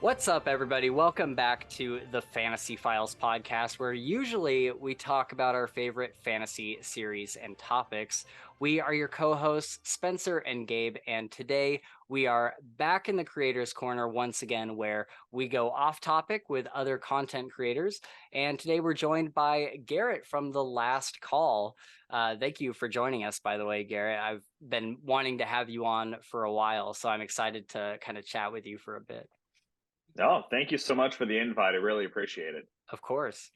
What's up, everybody? Welcome back to the Fantasy Files podcast, where usually we talk about our favorite fantasy series and topics. We are your co-hosts, Spencer and Gabe, and today we are back in the Creators Corner once again, where we go off topic with other content creators. And today we're joined by Garrett from The Last Call. Thank you for joining us, by the way, Garrett. I've been wanting to have you on for a while, so I'm excited to kind of chat with you for a bit. Oh, thank you so much for the invite. I really appreciate it. Of course.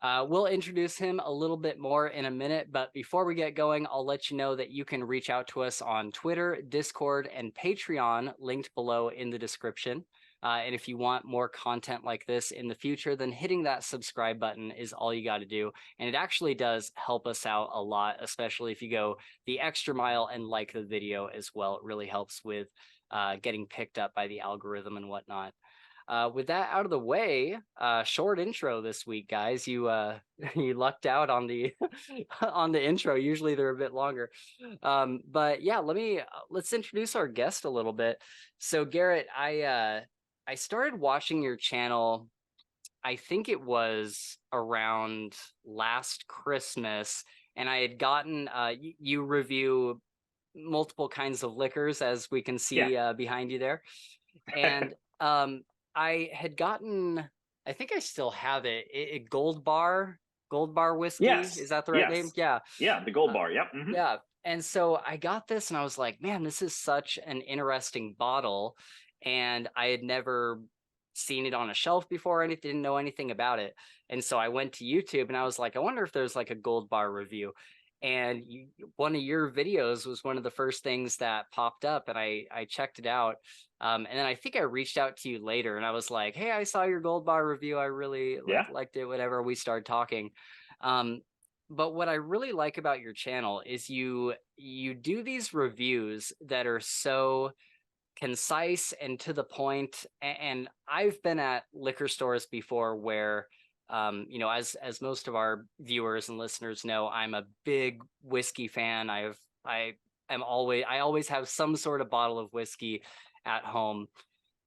We'll introduce him a little bit more in a minute, but before we get going, I'll let you know that you can reach out to us on Twitter, Discord, and Patreon, linked below in the description. And if you want more content like this in the future, then hitting that subscribe button is all you got to do. And it actually does help us out a lot, especially if you go the extra mile and like the video as well. It really helps with getting picked up by the algorithm and whatnot. With that out of the way, short intro this week, guys. You you lucked out on the on the intro. Usually they're a bit longer, but yeah, let's introduce our guest a little bit. So Garrett, I started watching your channel. I think it was around last Christmas, and I had gotten you review multiple kinds of liquors, as we can see behind you there, and I had gotten, I think I still have it, Gold Bar whiskey. Yes. Is that the right name? Yeah. Yeah, the Gold Bar. Yep. Mm-hmm. Yeah. And so I got this and I was like, man, this is such an interesting bottle. And I had never seen it on a shelf before. I didn't know anything about it. And so I went to YouTube and I was like, I wonder if there's like a Gold Bar review. And one of your videos was one of the first things that popped up, and I checked it out. And then I think I reached out to you later and I was like, hey, I saw your Gold Bar review. I really liked it, whatever. We started talking. But what I really like about your channel is you do these reviews that are so concise and to the point. And I've been at liquor stores before where you know, as most of our viewers and listeners know, I'm a big whiskey fan. I always have some sort of bottle of whiskey at home,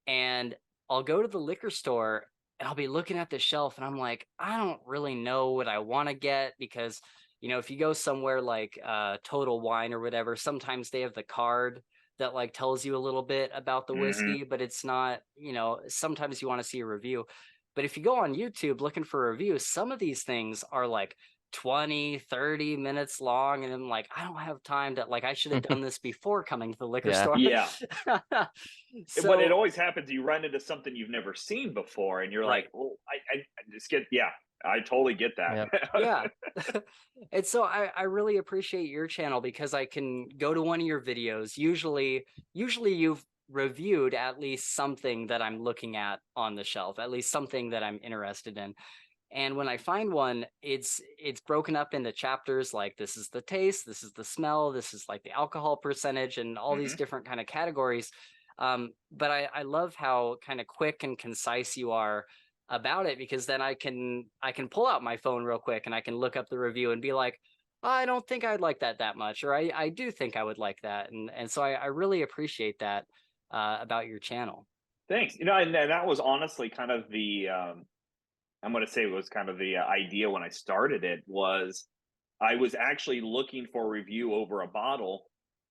and I'll go to the liquor store and I'll be looking at the shelf and I'm like, I don't really know what I want to get, because you know, if you go somewhere like Total Wine or whatever, sometimes they have the card that like tells you a little bit about the whiskey, but it's not, you know, sometimes you want to see a review. But if you go on YouTube looking for reviews, some of these things are like 20, 30 minutes long. And I'm like, I don't have time to, like, I should have done this before coming to the liquor store. Yeah. So, but it always happens. You run into something you've never seen before and you're like, well, I just get, I totally get that. Yeah. And so I really appreciate your channel because I can go to one of your videos. Usually you've reviewed at least something that I'm looking at on the shelf, at least something that I'm interested in. And when I find one, it's broken up into chapters, like this is the taste, this is the smell, this is like the alcohol percentage, and all these different kind of categories. But I love how kind of quick and concise you are about it, because then I can pull out my phone real quick and I can look up the review and be like, oh, I don't think I'd like that much, or I do think I would like that. And so I really appreciate that about your channel. Thanks. You know, and that was honestly kind of the I'm going to say it was kind of the idea when I started it. Was I was actually looking for a review over a bottle,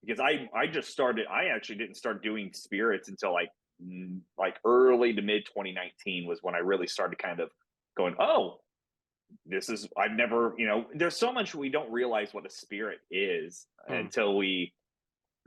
because I actually didn't start doing spirits until like early to mid 2019 was when I really started kind of going, oh, I've never, you know, there's so much we don't realize what a spirit is until we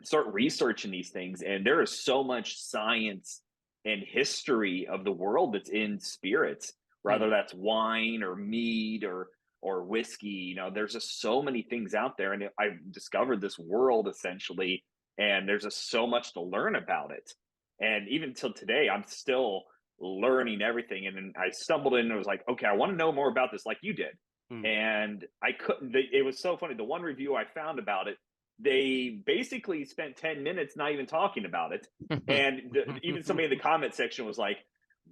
start researching these things. And there is so much science and history of the world that's in spirits, whether that's wine or mead or whiskey. You know, there's just so many things out there, and I've discovered this world essentially, and there's just so much to learn about it. And even till today, I'm still learning everything. And then I stumbled in and was like, okay, I want to know more about this, like you did. And I couldn't. It was so funny. The one review I found about it, they basically spent 10 minutes not even talking about it. And even somebody in the comment section was like,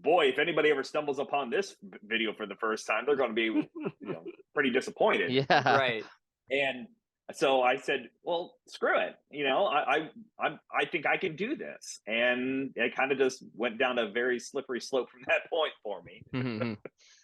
boy, if anybody ever stumbles upon this video for the first time, they're going to be, you know, pretty disappointed. Yeah. Right. And So I said, well, screw it. I think I can do this. And it kind of just went down a very slippery slope from that point for me.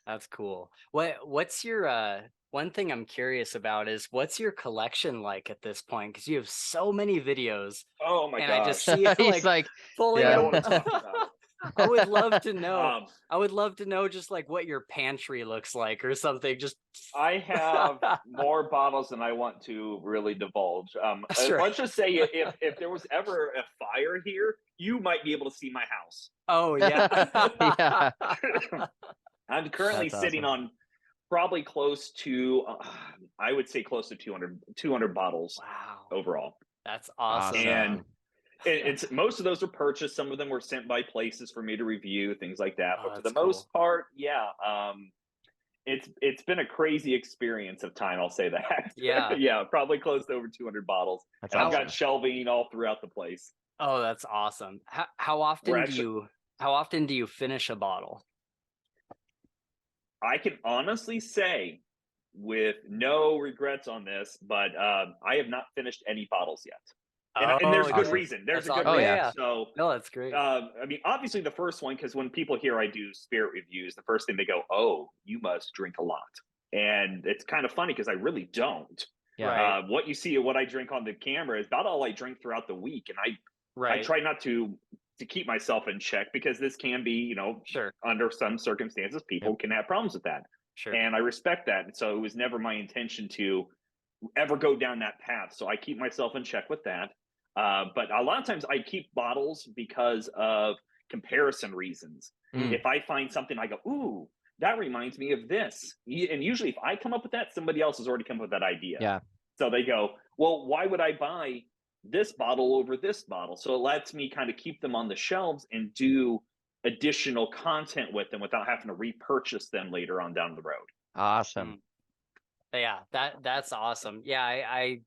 That's cool. What's your one thing I'm curious about is what's your collection like at this point? Because you have so many videos Oh my and I just gosh. see you He's like like, pulling I yeah. don't them. want to talk about it. I would love to know. Um, I would love to know just like what your pantry looks like or something. Just I have more bottles than I want to really divulge. sure. Let's just say if there was ever a fire here, you might be able to see my house. Oh yeah. Yeah. I'm currently That's sitting awesome. on probably close to, I would say close to 200 bottles Wow. overall. That's awesome. And Awesome. it's most of those are purchased. Some of them were sent by places for me to review, things like that. Oh, But for the that's cool. most part, yeah, it's been a crazy experience of time. I'll say that. Yeah. Yeah, probably close to over 200 bottles, That's and I've awesome. got shelving all throughout the place. Oh, that's awesome. How We're often actually, how often do you finish a bottle? I can honestly say, with no regrets on this, but I have not finished any bottles yet, and Oh, there's a good okay. Awesome. reason. There's That's a good awesome. Oh, reason. yeah. Yeah. So No, that's great. I mean, obviously, the first one, because when people hear I do spirit reviews, the first thing they go, "Oh, you must drink a lot," and it's kind of funny because I really don't. Yeah. Right. What you see of what I drink on the camera is about all I drink throughout the week, and I Right. try not to keep myself in check because this can be, Sure. under some circumstances, Yep. people can have problems with that, Sure. and I respect that. And so it was never my intention to ever go down that path. So I keep myself in check with that. But a lot of times I keep bottles because of comparison reasons. Mm. If I find something, I go, ooh, that reminds me of this. And usually, if I come up with that, somebody else has already come up with that idea. Yeah. So they go, well, why would I buy this bottle over this bottle? So it lets me kind of keep them on the shelves and do additional content with them without having to repurchase them later on down the road. Awesome. Yeah, that's awesome. Yeah, I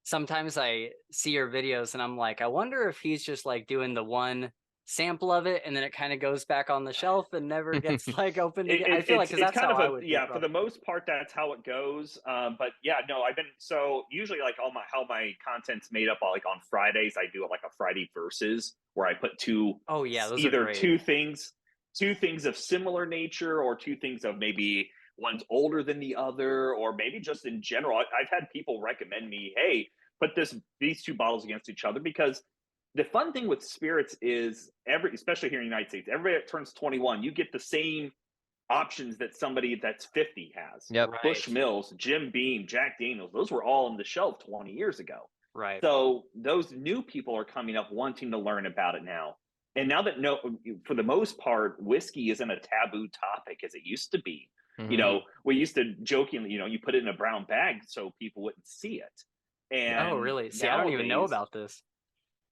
sometimes I see your videos and I'm like, I wonder if he's just like doing the one sample of it and then it kind of goes back on the shelf and never gets like opened again. I feel like because It's that's kind how of I a, would do yeah, for the probably. most part that's how it goes. But yeah, no, I've been, so usually like all my how my content's made up, like on Fridays I do it like a Friday versus where I put Oh yeah, those are either great. two things of similar nature, or two things of maybe one's older than the other, or maybe just in general. I've had people recommend me, hey, put these two bottles against each other, because the fun thing with spirits is especially here in the United States, everybody that turns 21, you get the same options that somebody that's 50 has. Yep. Right. Bushmills, Jim Beam, Jack Daniels, those were all on the shelf 20 years ago. Right. So those new people are coming up wanting to learn about it now. And now that, no, for the most part, whiskey isn't a taboo topic as it used to be. Mhm. We used to jokingly, you put it in a brown bag so people wouldn't see it. Oh, And really? See, I don't even know nowadays, about this.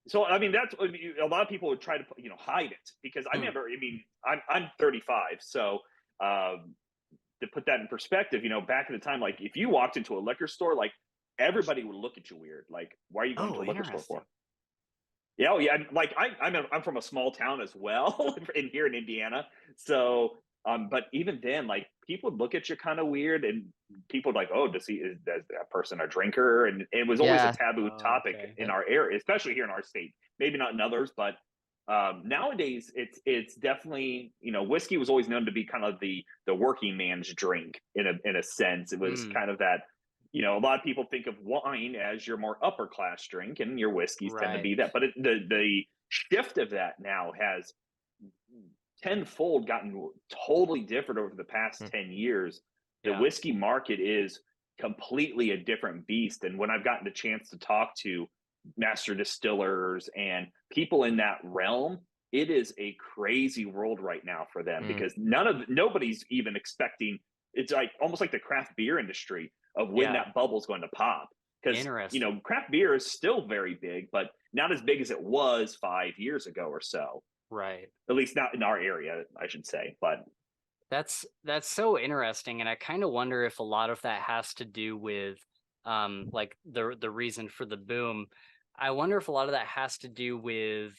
so I mean, that's a lot of people would try to hide it, because I Hmm. remember. I mean, I'm 35, so to put that in perspective, back in the time, like if you walked into a liquor store, like everybody would look at you weird, like, why are you going to Oh, a liquor store interesting. for? Yeah, oh yeah. Like I'm from a small town as well, in here in Indiana. So, but even then, like people would look at you kind of weird, and people would like, oh, is that person a drinker? And it was always a Yeah. taboo Oh, topic okay. in our area, especially here in our state. Maybe not in others, but nowadays it's definitely, whiskey was always known to be kind of the working man's drink in a sense. It was Mm, kind of that. A lot of people think of wine as your more upper class drink, and your whiskeys tend to right. be that. But the shift of that now has tenfold gotten totally different over the past Mm. 10 years. The Yeah. whiskey market is completely a different beast. And when I've gotten the chance to talk to master distillers and people in that realm, it is a crazy world right now for them, Mm. because nobody's even expecting. It's like almost like the craft beer industry of when Yeah. that bubble's going to pop, because Interesting. craft beer is still very big, but not as big as it was 5 years ago or so. Right. At least not in our area, I should say. But That's so interesting, and I kind of wonder if a lot of that has to do with like the reason for the boom. I wonder if a lot of that has to do with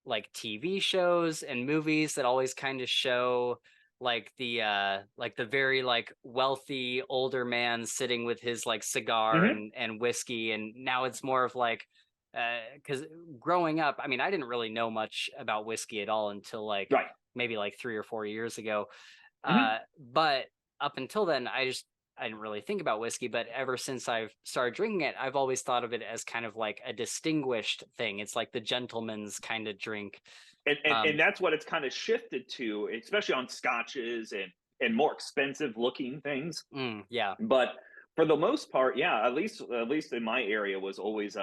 like TV shows and movies that always kind of show like the very like wealthy older man sitting with his like cigar and whiskey, and now it's more of like because growing up, I mean, I didn't really know much about whiskey at all until like Right. maybe like 3 or 4 years ago. Mhm. But up until then, I didn't really think about whiskey, but ever since I've started drinking it, I've always thought of it as kind of like a distinguished thing. It's like the gentleman's kind of drink. And that's what it's kind of shifted to, especially on scotches and more expensive looking things. Yeah. But for the most part, yeah, at least in my area was always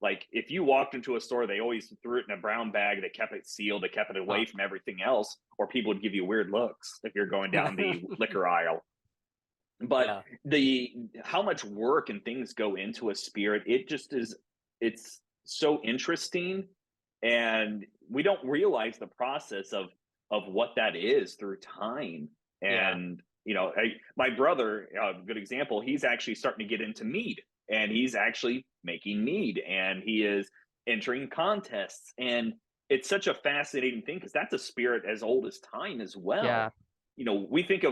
like if you walked into a store, they always threw it in a brown bag. They kept it sealed. They kept it away from everything else, or people would give you weird looks if you're going down the liquor aisle. But Yeah. the how much work and things go into a spirit, it just is. It's so interesting, and we don't realize the process of what that is through time. Yeah. And my brother, a good example, he's actually starting to get into mead, and he's actually making mead, and he is entering contests, and it's such a fascinating thing because that's a spirit as old as time as Yeah. well. Think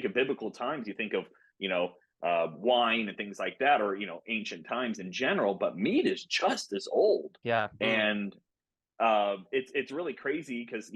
of biblical times, you think of wine and things like that, or ancient times in general, but meat is just as old. Yeah. And it's really crazy because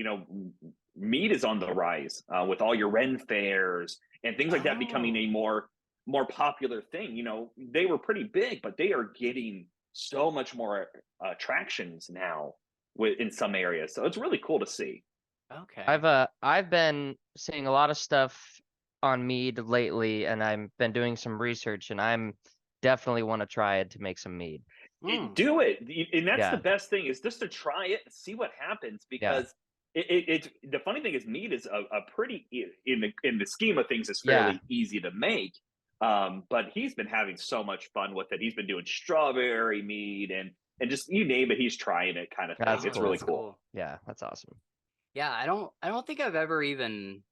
meat is on the rise with all your Ren fairs and things like that becoming a Oh. more popular thing. They were pretty big, but they are getting so much more attractions now in some areas, so it's really cool to see. Okay. I've been seeing a lot of stuff on mead lately, and I've been doing some research, and I'm definitely want to try it to make some mead. Do it, and that's the Yeah. best thing is just to try it and see what happens, Yeah. because it's the funny thing is meat is a pretty in the scheme of things is Yeah. fairly easy to make. But he's been having so much fun with it. He's been doing strawberry meat and just you name it, he's trying it kind of thing. That's It's cool. really That's cool. cool. Yeah, that's awesome. Yeah, I don't think I've ever even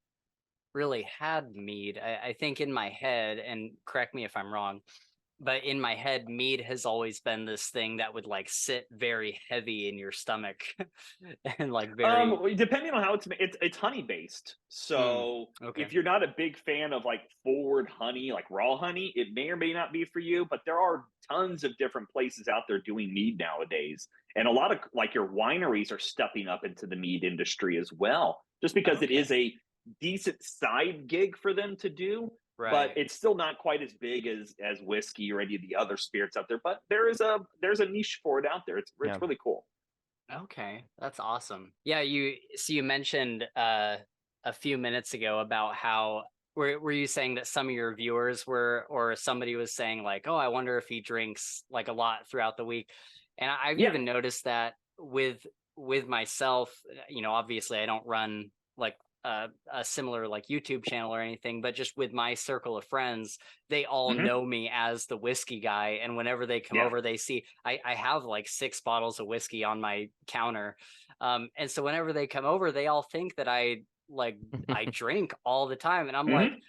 really had mead. I think in my head, and correct me if I'm wrong, but in my head, mead has always been this thing that would like sit very heavy in your stomach and like very. Depending on how it's honey based. So Okay. if you're not a big fan of like forward honey, like raw honey, it may or may not be for you. But there are tons of different places out there doing mead nowadays, and a lot of like your wineries are stepping up into the mead industry as well, just because it is Okay. a decent side gig for them to do. But Right. it's still not quite as big as whiskey or any of the other spirits out there. But there's a niche for it out there. It's Yeah. really cool. Okay, that's awesome. Yeah, you mentioned a few minutes ago about how were you saying that some of your viewers were, or somebody was saying like, oh, I wonder if he drinks like a lot throughout the week. And I've Yeah. even noticed that with myself, obviously I don't run like a similar like YouTube channel or anything, but just with my circle of friends, they all Hmm. know me as the whiskey guy. And whenever they come Yeah. over, they see I have like 6 bottles of whiskey on my counter. And so whenever they come over, they all think that I drink all the time. And I'm like, Hmm.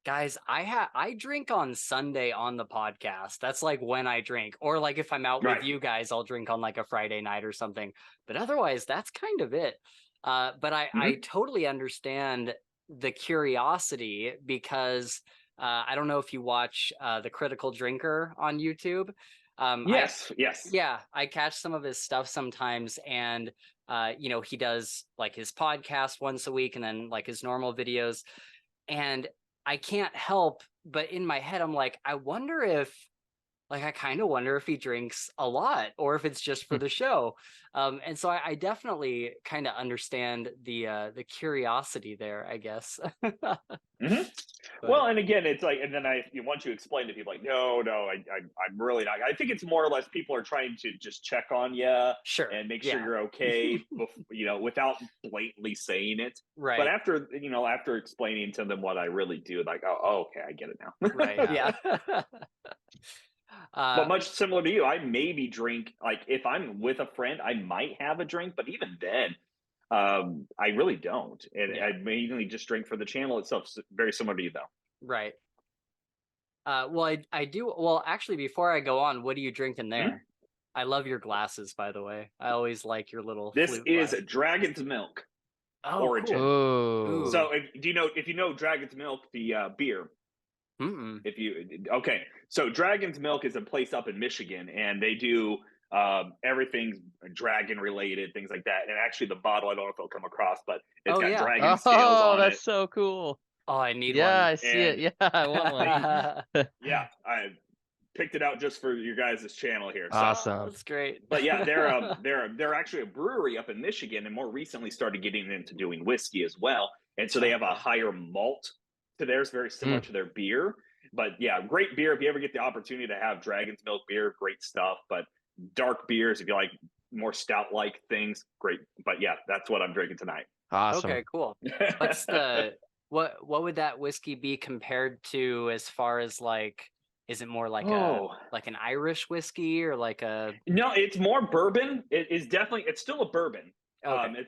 guys, I drink on Sunday on the podcast. That's like when I drink. Or like if I'm out with Right. you guys, I'll drink on like a Friday night or something. But otherwise, that's kind of it. But I Hmm. totally understand the curiosity because I don't know if you watch the Critical Drinker on YouTube. I Yes. Yes. Yeah, I catch some of his stuff sometimes, and he does like his podcast once a week, and then like his normal videos, and I can't help but in my head, I'm like, I kind of wonder if he drinks a lot or if it's just for the show. And so I definitely kind of understand the curiosity there, I guess. Hmm. But Well, and again, it's like, and then once you explain to people, like, no, I'm really not. I think it's more or less people are trying to just check on you sure, and make sure yeah, you're okay, without blatantly saying it. But right, after explaining to them what I really do, like, oh, okay, I get it right, now. Yeah. yeah. But uh, much similar to you, I maybe drink like if I'm with a friend, I might have a drink, but even then, I really don't, and yeah, I mainly just drink for the channel itself. Very similar to you, though. right. Well, I do. Well, actually, before I go on, what do you drink in Mhm. there? I love your glasses, by the way. I always like your little This flute is glass. Dragon's Milk. Oh, origin. cool. Ooh. So if you know Dragon's Milk, the beer. Mm-mm. Okay, so Dragon's Milk is a place up in Michigan, and they do everything's dragon related, things like that. And actually, the bottle, I don't know if it'll come across, but it's Oh, got yeah. dragon scales Oh, on that's it. so cool. Oh, I need Yeah, one. I see it. And Yeah, I want one. yeah, I picked it out just for you guys' channel here. So, Awesome. That's great. but yeah, they're actually a brewery up in Michigan, and more recently started getting into doing whiskey as well. And so they have a higher malt to theirs, very similar to their beer. But yeah, great beer. If you ever get the opportunity to have Dragon's Milk beer, great stuff. But dark beers, if you like more stout-like things, great. But yeah, that's what I'm drinking tonight. Awesome. Okay, cool. What's what would that whiskey be compared to as far as like, is it more like like an Irish whiskey or like a? No, it's more bourbon. It's still a bourbon. Okay.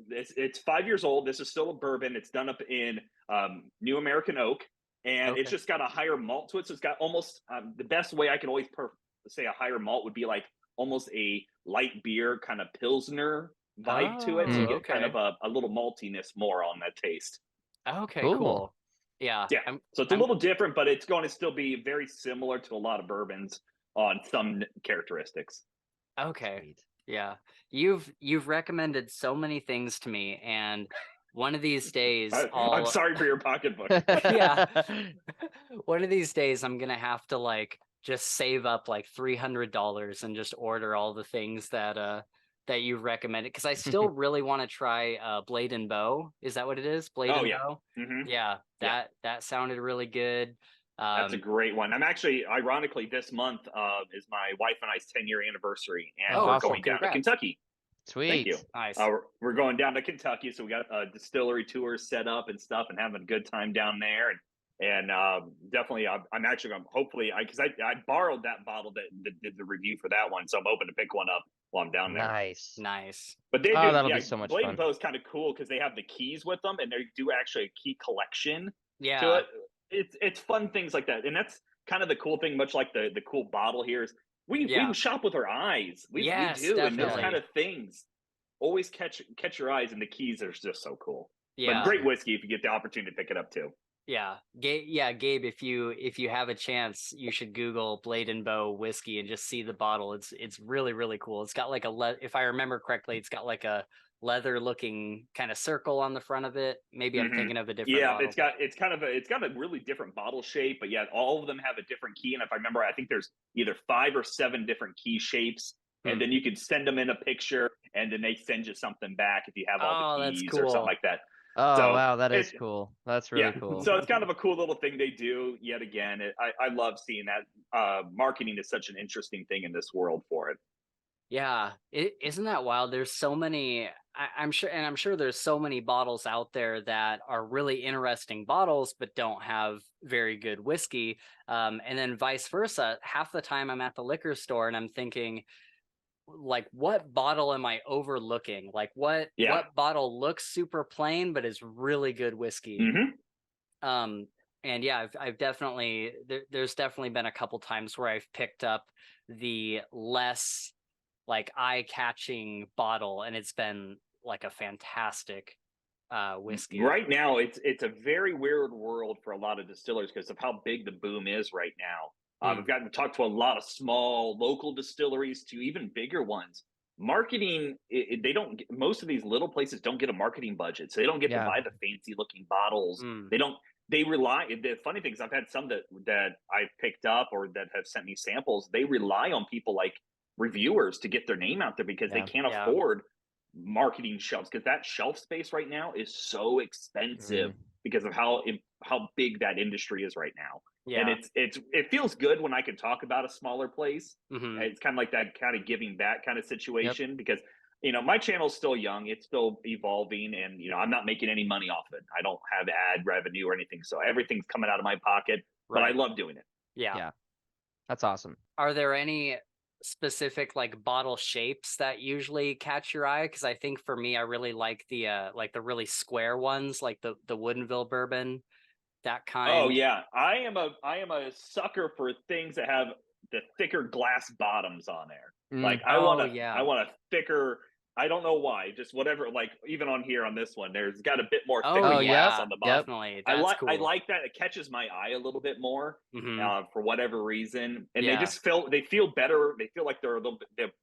It's 5 years old. This is still a bourbon. It's done up in New American Oak, and it's Okay. just got a higher malt to it. So it's got almost the best way I can always say a higher malt would be like almost a light beer kind of Pilsner vibe to it. So you Oh, get kind of okay. a little maltiness more on that taste. Okay, Cool. cool. Yeah. Yeah. So it's a little different, but it's going to still be very similar to a lot of bourbons on some characteristics. Okay. Sweet. Yeah. You've recommended so many things to me, and one of these days I'm sorry for your pocketbook. Yeah. One of these days I'm gonna have to like just save up like $300 and just order all the things that you've recommended, because I still really want to try Blade and Bow. Is that what it is? Blade and Bow? Mm-hmm. Yeah, that sounded really good. That's a great one. I'm actually, ironically, this month is my wife and I's 10-year anniversary, and we're awesome. going down to Congrats. Kentucky. Sweet. Thank you. Nice. We're going down to Kentucky, so we got distillery tours set up and stuff, and having a good time down there. And definitely, I'm actually going to hopefully, because I borrowed that bottle that did the review for that one, so I'm hoping to pick one up while I'm down there. Nice. But they do, that'll be so much Blade fun. and Bow is kind of cool because they have the keys with them, and they do actually a key collection to Yeah. it. It's fun things like that, and that's kind of the cool thing. Much like the cool bottle here is we shop with our eyes. We do, and those kind of things always catch your eyes, and the keys are just so cool. Yeah. But great whiskey if you get the opportunity to pick it up too. Yeah. Gabe, if you have a chance, you should Google Blade and Bow whiskey and just see the bottle. It's really, really cool. It's got like if I remember correctly, it's got like a leather looking kind of circle on the front of it. Maybe I'm thinking of a different bottle. it's got a really different bottle shape, but yeah, all of them have a different key. And if I remember, I think there's either 5 or 7 different key shapes. And then you can send them in a picture, and then they send you something back if you have all the keys or something like that. Oh, wow, that is cool. That's really cool. So it's kind of a cool little thing they do. Yet again, I love seeing that. Marketing is such an interesting thing in this world for it. Yeah, isn't that wild? There's so many. I'm sure there's so many bottles out there that are really interesting bottles, but don't have very good whiskey. And then vice versa. Half the time I'm at the liquor store and I'm thinking, like, what bottle am I overlooking? Like, what bottle looks super plain but is really good whiskey? And yeah, I've definitely there's definitely been a couple times where I've picked up the less like eye-catching bottle, and it's been like a fantastic whiskey. Right now, it's a very weird world for a lot of distillers because of how big the boom is right now. I've gotten to talk to a lot of small local distilleries to even bigger ones. Marketing, they don't. Most of these little places don't get a marketing budget, so they don't get to buy the fancy looking bottles. They don't. They rely. The funny thing is, I've had some that I've picked up or that have sent me samples. They rely on people like reviewers to get their name out there because they can't afford marketing shelves, because that shelf space right now is so expensive because of how big that industry is right now. And it feels good when I can talk about a smaller place. It's kind of like that kind of giving back kind of situation because my channel's still young, it's still evolving, and I'm not making any money off it. I don't have ad revenue or anything, so everything's coming out of my pocket. But I love doing it. Yeah, that's awesome. Are there any specific like bottle shapes that usually catch your eye? Because I think for me, I really like the really square ones, like the Woodinville bourbon, that kind. Oh yeah, I am a sucker for things that have the thicker glass bottoms on there. Like I want a thicker I don't know why. Just whatever. Like even on here on this one, there's got a bit more thicker Oh glass yeah, on the bottom. definitely. I That's like cool. I like that. It catches my eye a little bit more Mhm. for whatever reason, and Yeah. they feel better. They feel like they're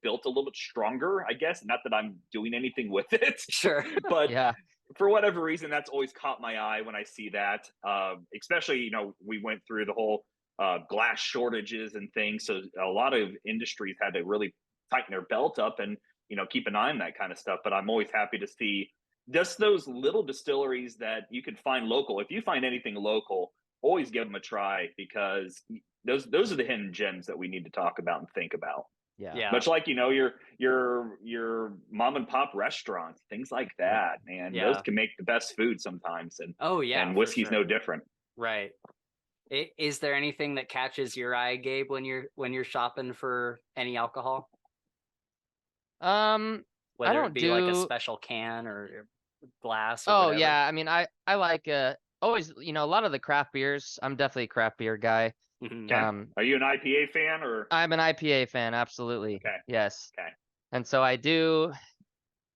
built a little bit stronger. I guess not that I'm doing anything with it, Sure. but Yeah. for whatever reason, that's always caught my eye when I see that. Especially, we went through the whole glass shortages and things, so a lot of industries had to really tighten their belt up and keep an eye on that kind of stuff. But I'm always happy to see just those little distilleries that you can find local. If you find anything local, always give them a try, because those are the hidden gems that we need to talk about and think about. Yeah. Yeah. Much like your mom and pop restaurants, things like that, man. Yeah. Those can make the best food sometimes, and Oh yeah. and for whiskey's sure. no different. Right. Is there anything that catches your eye, Gabe, when you're shopping for any alcohol? I Whether it don't be like a do. special can or glass or Oh whatever. yeah. I mean, I like always, a lot of the craft beers. I'm definitely a craft beer guy. Mhm. Okay. Are you an IPA fan or? I'm an IPA fan, absolutely. Okay. Yes. Okay. And so I do,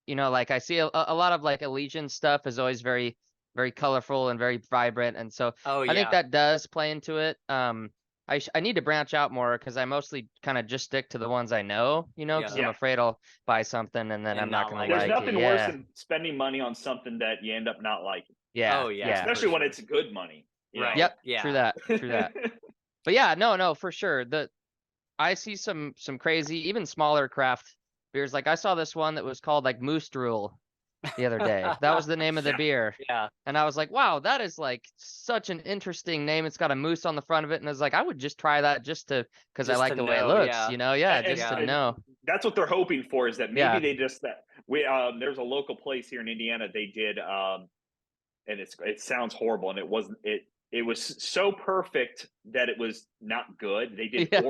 like I see a lot of like Elysian stuff is always very, very colorful and very vibrant. And so Oh I think yeah. that does play into it. I need to branch out more because I mostly kind of just stick to the ones I know, because I'm Yeah. afraid I'll buy something and then And I'm not not gonna like There's like nothing it. worse Yeah. than spending money on something that you end up not liking, Yeah. Oh yeah. Yeah. especially for when sure. it's good money. Right. Yep. Yeah. True that. True that. But yeah, no, for sure. I see some crazy, even smaller craft beers. Like I saw this one that was called like Moose Drool the other day. That was the name of the Yeah. beer. Yeah. And I was like, wow, that is like such an interesting name. It's got a moose on the front of it. And I was like, I would just try that just because I Just like to the way it know, looks, yeah. Yeah, and, just to Yeah. know. that's what they're hoping for, is that maybe Yeah. they just that we there's a local place here in Indiana, they did and it sounds horrible, and it was so perfect that it was not good. They did Yeah.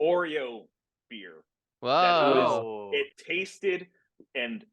Oreo beer that Whoa. Oh. it tasted and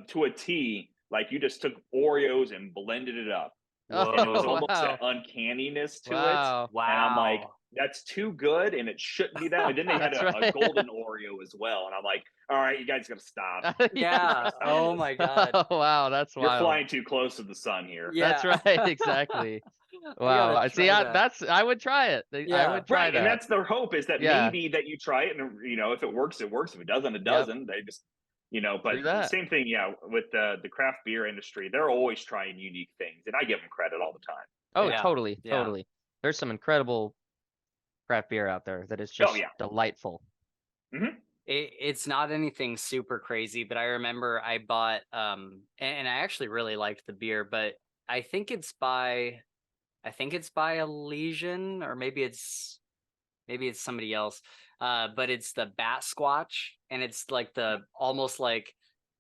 to a T, like you just took Oreos and blended it up, and it was Oh, Whoa. almost wow. that uncanniness to it. Wow. And I'm like, Wow. that's too good, and it shouldn't be that. And then they had That's a right. golden Oreo as well, and I'm like, all right, you guys gotta stop. Yeah. Oh my God. Oh, wow. That's You're wild. flying too close to the sun here. That's Yeah. right. Exactly. I Wow. gotta See, try that. I would try it. I Yeah. would try Right, and that. that's their hope, is that Yeah. maybe that you try it, and if it works, it works. If it doesn't, it Yep. doesn't. They just but True that. same thing, yeah, with the craft beer industry. They're always trying unique things, and I give them credit all the time. Oh, Yeah. totally. Yeah. Totally. There's some incredible craft beer out there that is Oh just yeah. delightful. It's not anything super crazy, but I remember I bought and I actually really liked the beer, but I think it's by Elysian, or maybe it's somebody else. But it's the Bat Squatch, and it's like almost like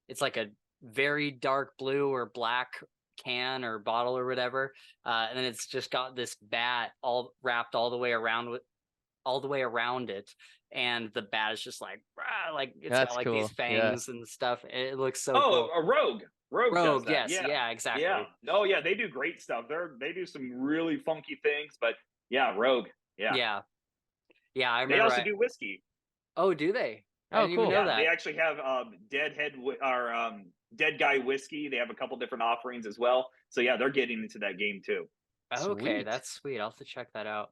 it's like a very dark blue or black can or bottle or whatever. And then it's just got this bat all wrapped all the way around it, and the bat is just like it's That's got like cool. these fangs and stuff. It looks so Oh, cool. a Rogue. Rogue does that. Yes, yeah, exactly. Yeah. No, yeah, they do great stuff. They do some really funky things, but yeah, Rogue. Yeah. Yeah. I They remember. also do whiskey. Oh, do they? I Oh, didn't even cool. know Yeah, that. they actually have Dead Guy whiskey. They have a couple different offerings as well. So yeah, they're getting into that game too. Okay, Sweet. that's sweet. I'll have to check that out.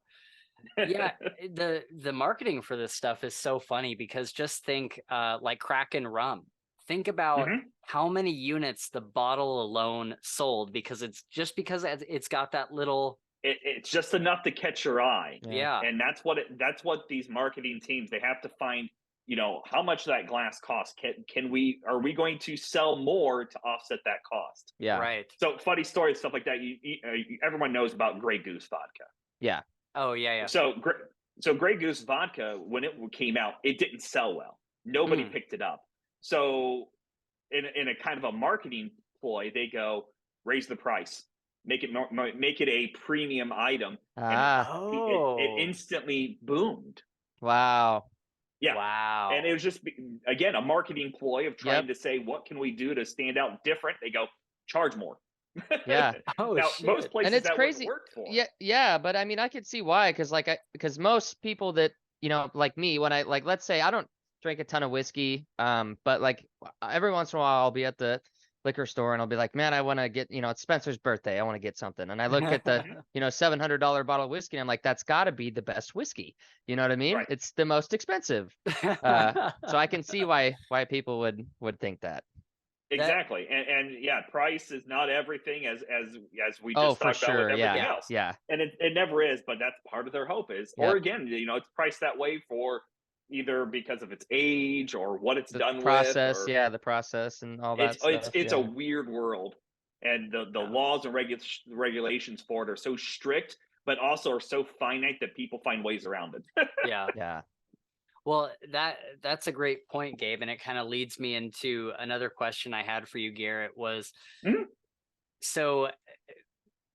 Yeah, the marketing for this stuff is so funny, because just think like Kraken rum. Think about how many units the bottle alone sold, because it's got that little It's just enough to catch your eye. yeah. And that's what these marketing teams, they have to find, how much that glass costs. Are we going to sell more to offset that cost? Yeah. Right. So funny story, stuff like that. Everyone knows about Grey Goose vodka. Yeah. Oh yeah. So Grey Goose vodka, when it came out, it didn't sell well. Nobody picked it up. So in a kind of a marketing ploy, they go, raise the price, make it a premium item, and it instantly boomed. Wow. Yeah. Wow. And it was just, again, a marketing ploy of trying to say, what can we do to stand out different? They go, charge more. Yeah. Oh, now, shit. most places And it's that crazy. wouldn't work for. Yeah, but I mean, I could see why, because most people that, like me, when I let's say drink a ton of whiskey. But like every once in a while I'll be at the liquor store and I'll be like, man, I want to get, it's Spencer's birthday. I want to get something. And I look at the, $700 bottle of whiskey and I'm like, that's gotta be the best whiskey. You know what I mean? Right. It's the most expensive. So I can see why people would think that. Exactly. And yeah, price is not everything as we Oh, just for talked about with sure. everything Yeah. else. Yeah. And it never is, but that's part of their hope is, or again, it's priced that way for either because of its age or what it's The done process. with, or Yeah. The process and all that stuff. it's a Yeah. weird world. And the Yeah. laws and regulations for it are so strict, but also are so finite that people find ways around it. Yeah. Yeah. Well, that's a great point, Gabe, and it kind of leads me into another question I had for you, Garrett, was Mhm. so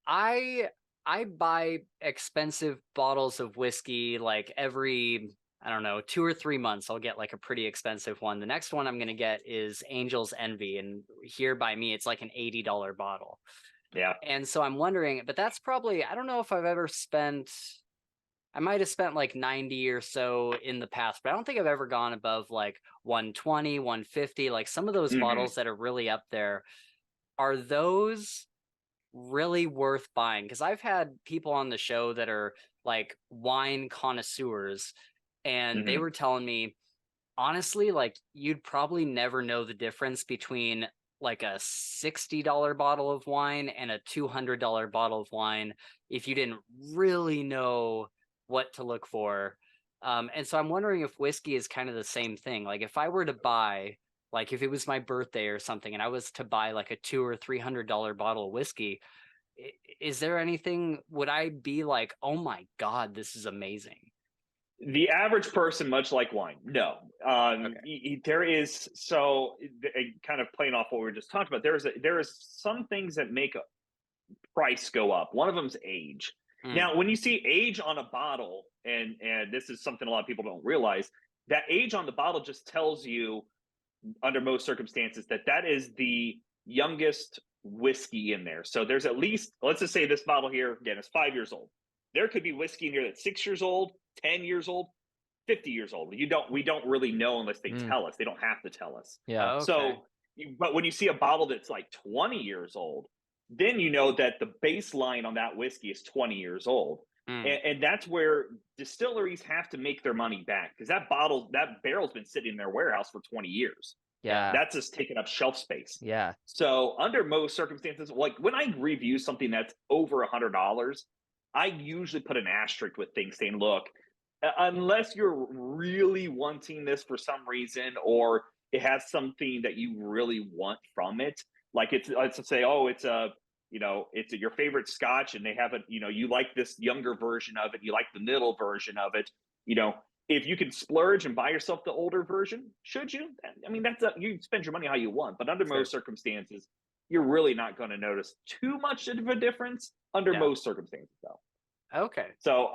I buy expensive bottles of whiskey like every, I don't know, 2 or 3 months. I'll get like a pretty expensive one. The next one I'm going to get is Angel's Envy, and here by me it's like an $80 bottle. Yeah. And so I'm wondering, but that's probably, I don't know if I've ever spent, I might have spent like 90 or so in the past, but I don't think I've ever gone above like 120, 150. Like some of those Mhm. bottles that are really up there, are those really worth buying? Because I've had people on the show that are like wine connoisseurs, and they Mhm. were telling me, honestly, like you'd probably never know the difference between like a $60 bottle of wine and a $200 bottle of wine if you didn't really know what to look for. And so I'm wondering if whiskey is kind of the same thing. Like if I were to buy, like if it was my birthday or something, and I was to buy like a $200 or $300 bottle of whiskey, is there anything, would I be like, oh my God, this is amazing? The average person, much like wine, no. There is, so kind of playing off what we were just talking about. There is some things that make a price go up. One of them is age. Now, when you see age on a bottle, and this is something a lot of people don't realize, that age on the bottle just tells you, under most circumstances, that is the youngest whiskey in there. So there's at least, let's just say this bottle here again is 5 years old. There could be whiskey in here that's 6 years old, 10 years old, 50 years old. We don't really know unless they tell us. They don't have to tell us. Yeah. Okay. So, but when you see a bottle that's like 20 years old, then you know that the baseline on that whiskey is 20 years old. And that's where distilleries have to make their money back, because that barrel's been sitting in their warehouse for 20 years. Yeah. That's just taking up shelf space. Yeah. So under most circumstances, like when I review something that's over $100, I usually put an asterisk with things saying, look, unless you're really wanting this for some reason, or it has something that you really want from it, like let's say, oh, it's your favorite scotch, and they have you like this younger version of it, you like the middle version of it, if you can splurge and buy yourself the older version, should you? I mean, you spend your money how you want, but under most circumstances, you're really not going to notice too much of a difference under most circumstances, though. Okay. So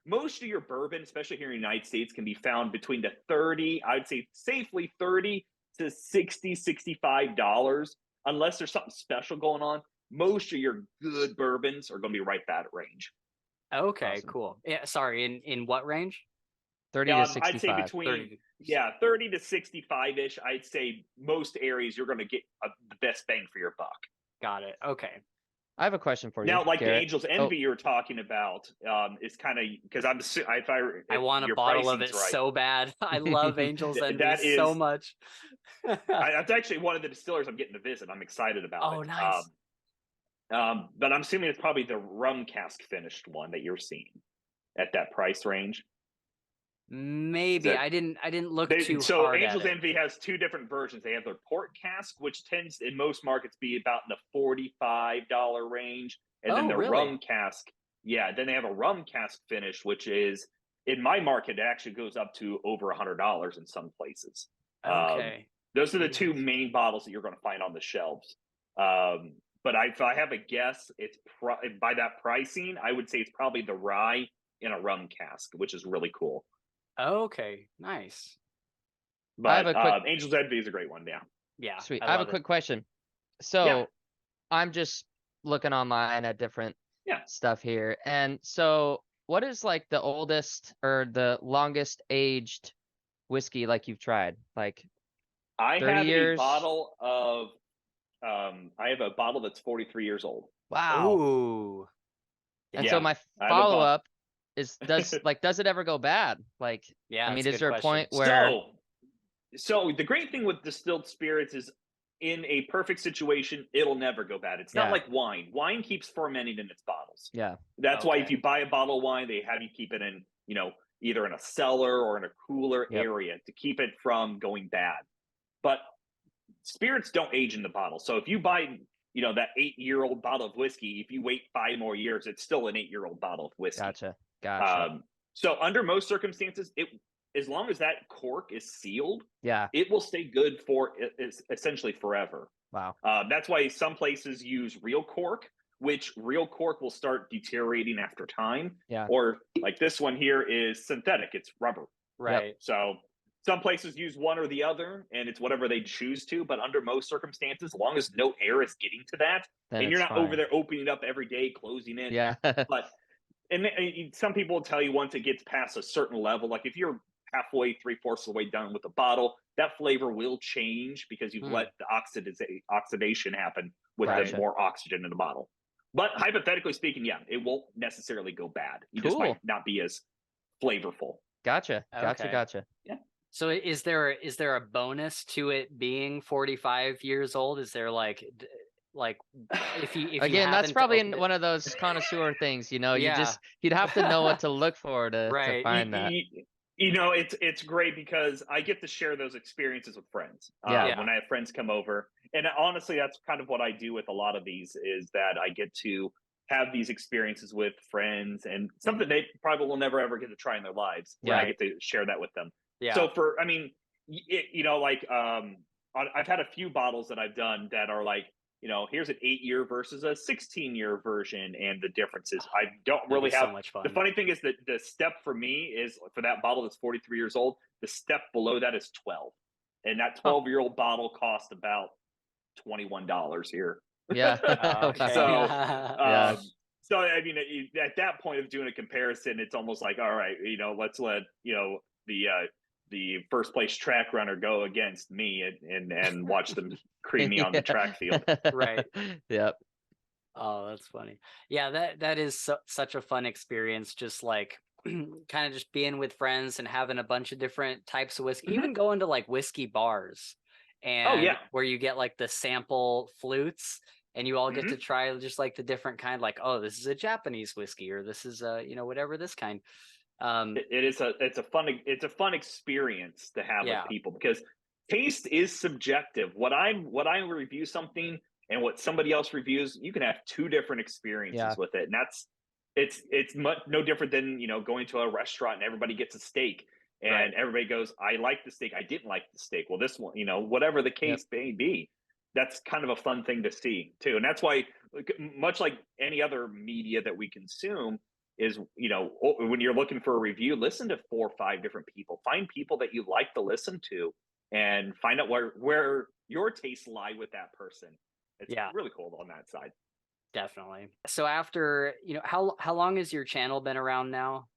most of your bourbon, especially here in the United States, can be found between the 30, I'd say safely 30 to 60, $65, unless there's something special going on. Most of your good bourbons are going to be right that range. Okay, Awesome. cool. Yeah, sorry, in what range? 30 to 65. I'd say between 30 to 65-ish. I'd say most areas you're going to get the best bang for your buck. Got it. Okay. I have a question for you. Now, like Garrett. the Angel's Envy you were talking about, is kind of, because I want a bottle of it so bad. I love Angel's Envy so much. That's actually one of the distillers I'm getting to visit. I'm excited about it. Oh, nice. But I'm assuming it's probably the rum cask finished one that you're seeing at that price range. Maybe I didn't look too hard. So Angel's Envy has two different versions. They have their port cask, which tends in most markets be about in the $45 range, and then their rum cask. Yeah, then they have a rum cask finish, which is, in my market, it actually goes up to over $100 in some places. Okay. Those are the two main bottles that you're going to find on the shelves. But if I have a guess, it's by that pricing, I would say it's probably the rye in a rum cask, which is really cool. Okay, nice. But Angel's Envy is a great one. Yeah. Sweet. I have a quick question. So I'm just looking online at different stuff here. And so what is like the oldest or the longest aged whiskey like you've tried? Like I 30 have years? a bottle of I have a bottle that's 43 years old. Wow. Ooh. And Yeah, so my I have a follow bottle. up is does it ever go bad? Like, Yeah, I mean, that's a is good there a question. point where So the great thing with distilled spirits is in a perfect situation, it'll never go bad. It's not Yeah. like wine. Wine keeps fermenting in its bottles. Yeah. That's why if Okay. you buy a bottle of wine, they have you keep it in, either in a cellar or in a cooler Yep. area to keep it from going bad. But spirits don't age in the bottle. So if you buy, that 8-year-old bottle of whiskey, if you wait 5 more years, it's still an 8-year-old bottle of whiskey. Gotcha. So under most circumstances, as long as that cork is sealed, Yeah. it will stay good for essentially forever. Wow. That's why some places use real cork, which real cork will start deteriorating after time. Yeah. Or like this one here is synthetic; it's rubber. Right. So some places use one or the other, and it's whatever they choose to. But under most circumstances, as long as no air is getting to that, Then and you're it's not over fine. there opening it up every day, closing it. Yeah. But and some people will tell you once it gets past a certain level, like if you're halfway, 3/4 of the way done with the bottle, that flavor will change because you've let the oxidation happen with Gotcha. the more oxygen in the bottle. But hypothetically speaking, yeah, it won't necessarily go bad. You just Cool. might not be as flavorful. Gotcha. Okay. Yeah. So is there a bonus to it being 45 years old? Is there like if you Again, that's haven't probably opened it- one of those connoisseur things, Yeah. you'd have to know what to look for to Right. find that. It's great because I get to share those experiences with friends. Yeah. When I have friends come over, and honestly, that's kind of what I do with a lot of these is that I get to have these experiences with friends and something they probably will never ever get to try in their lives. Where I Right. get to share that with them. Yeah. So I've had a few bottles that I've done that are like, here's an 8-year versus a 16-year version and the differences. I don't That'd really be have. so much fun. The funny thing is that the step for me is for that bottle that's 43 years old, the step below that is 12. And that 12-year-old bottle cost about $21 here. Yeah. Okay. Yeah. So I mean, at that point of doing a comparison, it's almost like, all right, let's let the first place track runner go against me and watch them cream me on the track field. Right. Yep. Oh, that's funny. Yeah, that is such a fun experience. Just like kind of just being with friends and having a bunch of different types of whiskey, even going to like whiskey bars and where you get like the sample flutes and you all get to try just like the different kind, like, oh, this is a Japanese whiskey or this is whatever this kind. It's a fun experience to have with people because taste is subjective. What I review something and what somebody else reviews, you can have two different experiences with it, and it's no different than going to a restaurant and everybody gets a steak and everybody goes, I like the steak, I didn't like the steak. Well, this one, whatever the case may be, that's kind of a fun thing to see too, and that's why, much like any other media that we consume, is when you're looking for a review, listen to 4 or 5 different people, find people that you like to listen to, and find out where your tastes lie with that person. It's really cool on that side. Definitely. So after how long has your channel been around now?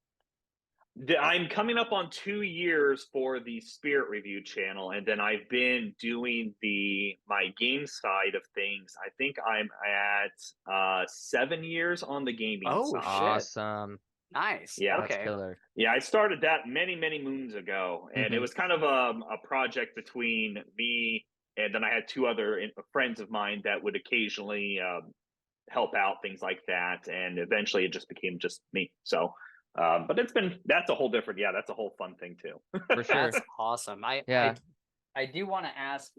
I'm coming up on 2 years for the Spirit Review channel, and then I've been doing my game side of things. I think I'm at 7 years on the gaming side. Awesome. Nice. Yeah. Okay. That's killer. Yeah, I started that many moons ago, and it was kind of a project between me and then I had 2 other friends of mine that would occasionally help out, things like that, and eventually it just became just me. So but that's a whole different, that's a whole fun thing too. For sure. That's awesome. I do want to ask,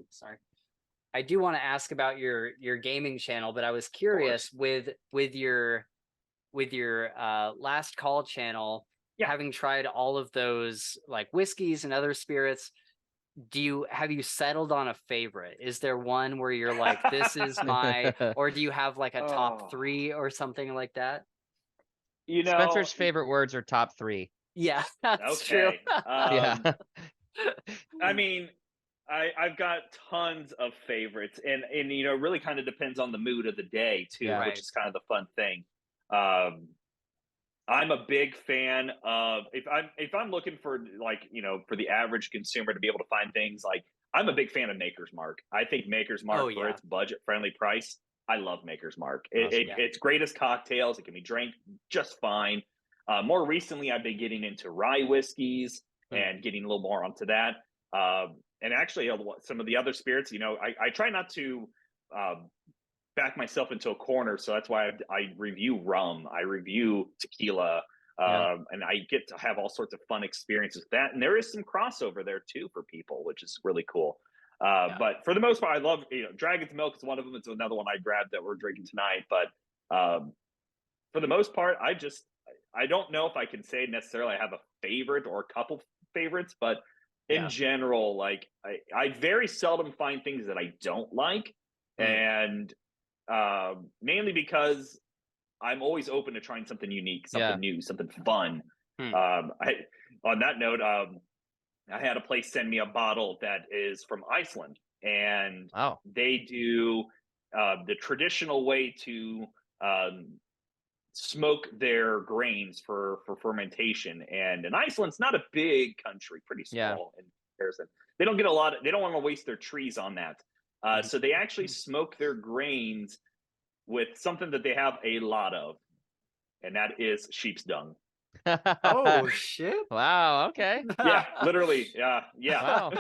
I do want to ask about your gaming channel, but I was curious with your last call channel, having tried all of those like whiskeys and other spirits, have you settled on a favorite? Is there one where you're like, this is my, or do you have like a top 3 or something like that? Spencer's favorite words are top 3. Yeah, that's true. Yeah. I mean, I've got tons of favorites, and it really kind of depends on the mood of the day too, which is kind of the fun thing. I'm a big fan of if I'm looking for like, for the average consumer to be able to find things like I'm a big fan of Maker's Mark. I think Maker's Oh Mark for yeah. its budget friendly price. I love Maker's Mark. Awesome. Yeah. It's great as cocktails. It can be drank just fine. More recently, I've been getting into rye whiskeys and getting a little more onto that. And actually, some of the other spirits, I try not to back myself into a corner. So that's why I review rum, I review tequila, Yeah. and I get to have all sorts of fun experiences with that. And there is some crossover there too for people, which is really cool. Yeah. But for the most part, I love, Dragon's Milk is one of them. It's another one I grabbed that we're drinking tonight. But for the most part, I don't know if I can say necessarily I have a favorite or a couple favorites, but in general, like I very seldom find things that I don't like. And mainly because I'm always open to trying something unique, something new, something fun. On that note, I had a place send me a bottle that is from Iceland, and Wow. they do the traditional way to smoke their grains for fermentation. And in Iceland's not a big country, pretty small in comparison. They don't get they don't want to waste their trees on that. So they actually smoke their grains with something that they have a lot of, and that is sheep's dung. Oh shit! Wow. Okay. Yeah, literally. Yeah. Wow.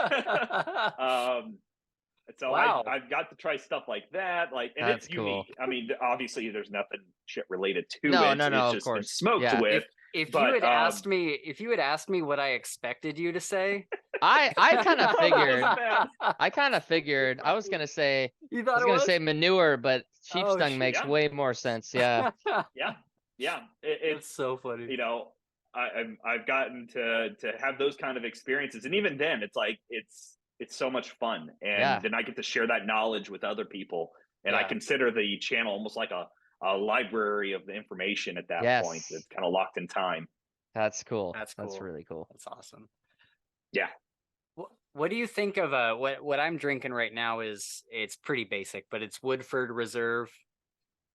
So Wow. I've got to try stuff like that, and That's it's unique. cool. I mean, obviously, there's nothing shit related to No, it. no, no, It's of just been course. smoked Yeah. with. If you had asked me what I expected you to say, I kind of figured. bad. I kind of figured. I was gonna say. you I thought was it gonna was say manure, but sheep's Oh, dung shit. makes Yeah. way more sense. Yeah. Yeah. It's so funny. I've gotten to have those kind of experiences, and even then, it's like it's so much fun, and Yeah. then I get to share that knowledge with other people, and I Yeah. consider the channel almost like a library of the information at that point. Yes. It's kind of locked in time. That's cool. That's That's cool. really cool. That's awesome. Yeah. What do you think of what I'm drinking right now it's pretty basic, but it's Woodford Reserve.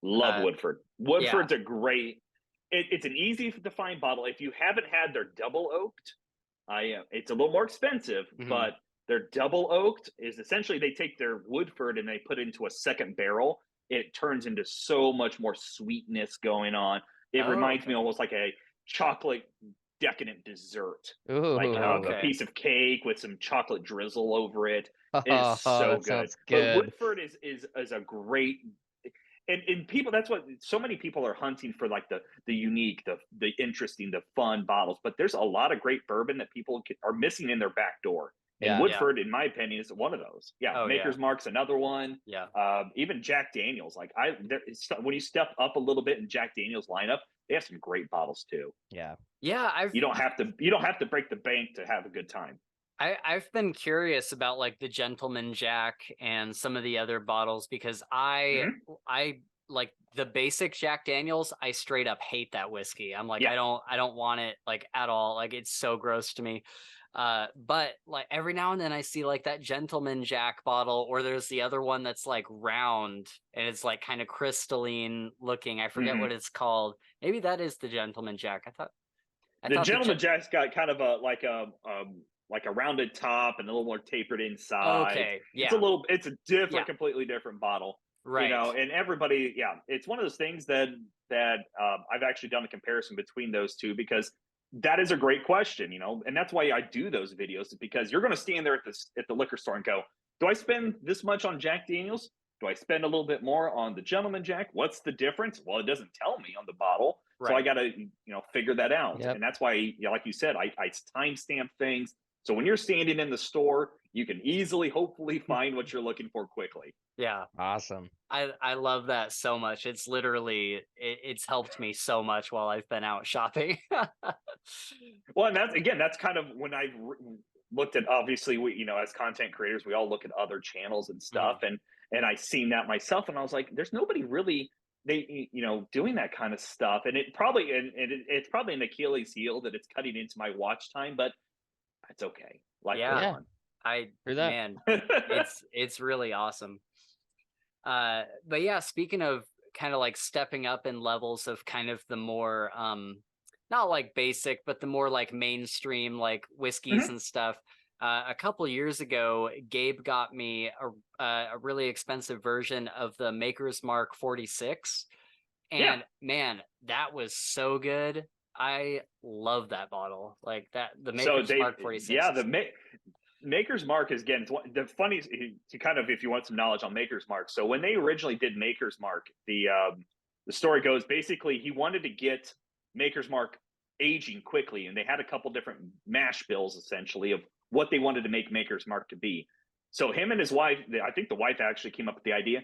Love Woodford. Woodford's yeah. a great. It's an easy to find bottle. If you haven't had their double oaked, it's a little more expensive, but their double oaked is essentially they take their Woodford and they put it into a second barrel. It turns into so much more sweetness going on. It reminds me almost like a chocolate decadent dessert, Ooh. like a piece of cake with some chocolate drizzle over it. It is so that good. sounds But good. Woodford is a great. And people, that's what so many people are hunting for, like the unique, the interesting, the fun bottles. But there's a lot of great bourbon that people are missing in their back door. And Yeah. Woodford, in my opinion, is one of those. Yeah, Oh, Maker's Mark's another one. Yeah. Even Jack Daniels. Like when you step up a little bit in Jack Daniels lineup, they have some great bottles too. Yeah. Yeah. You don't have to break the bank to have a good time. I've been curious about like the Gentleman Jack and some of the other bottles because I like the basic Jack Daniels. I straight up hate that whiskey. I'm like, I don't want it like at all. Like it's so gross to me. But like every now and then I see like that Gentleman Jack bottle, or there's the other one that's like round and it's like kind of crystalline looking. I forget what it's called. Maybe that is the Gentleman Jack. I thought the Gentleman Jack's got kind of a rounded top and a little more tapered inside. Okay, yeah. It's a different, completely different bottle. Right. And everybody, it's one of those things that I've actually done a comparison between those two, because that is a great question, and that's why I do those videos, is because you're going to stand there at the liquor store and go, do I spend this much on Jack Daniels? Do I spend a little bit more on the Gentleman Jack? What's the difference? Well, it doesn't tell me on the bottle. Right. So I got to, figure that out. Yep. And that's why, like you said, I timestamp things. So when you're standing in the store, you can easily, hopefully, find what you're looking for quickly. Yeah. Awesome. I love that so much. It's literally, it's helped me so much while I've been out shopping. Well, and that's kind of when I looked at, obviously, we, as content creators, we all look at other channels and stuff. And I seen that myself, and I was like, there's nobody really, doing that kind of stuff. And it's probably an Achilles heel that it's cutting into my watch time, but it's okay. Man, it's really awesome. But yeah, speaking of kind of like stepping up in levels of kind of the more not like basic, but the more like mainstream, like whiskeys and stuff. A couple years ago, Gabe got me a really expensive version of the Maker's Mark 46. Yeah. And man, that was so good. I love that bottle. Like that, the So Maker's Mark 46. yeah, Maker's Mark is, again, the funny to kind of, if you want some knowledge on Maker's Mark. So when they originally did Maker's Mark, the story goes basically he wanted to get Maker's Mark aging quickly, and they had a couple different mash bills essentially of what they wanted to make Maker's Mark to be. So him and his wife, I think the wife actually came up with the idea.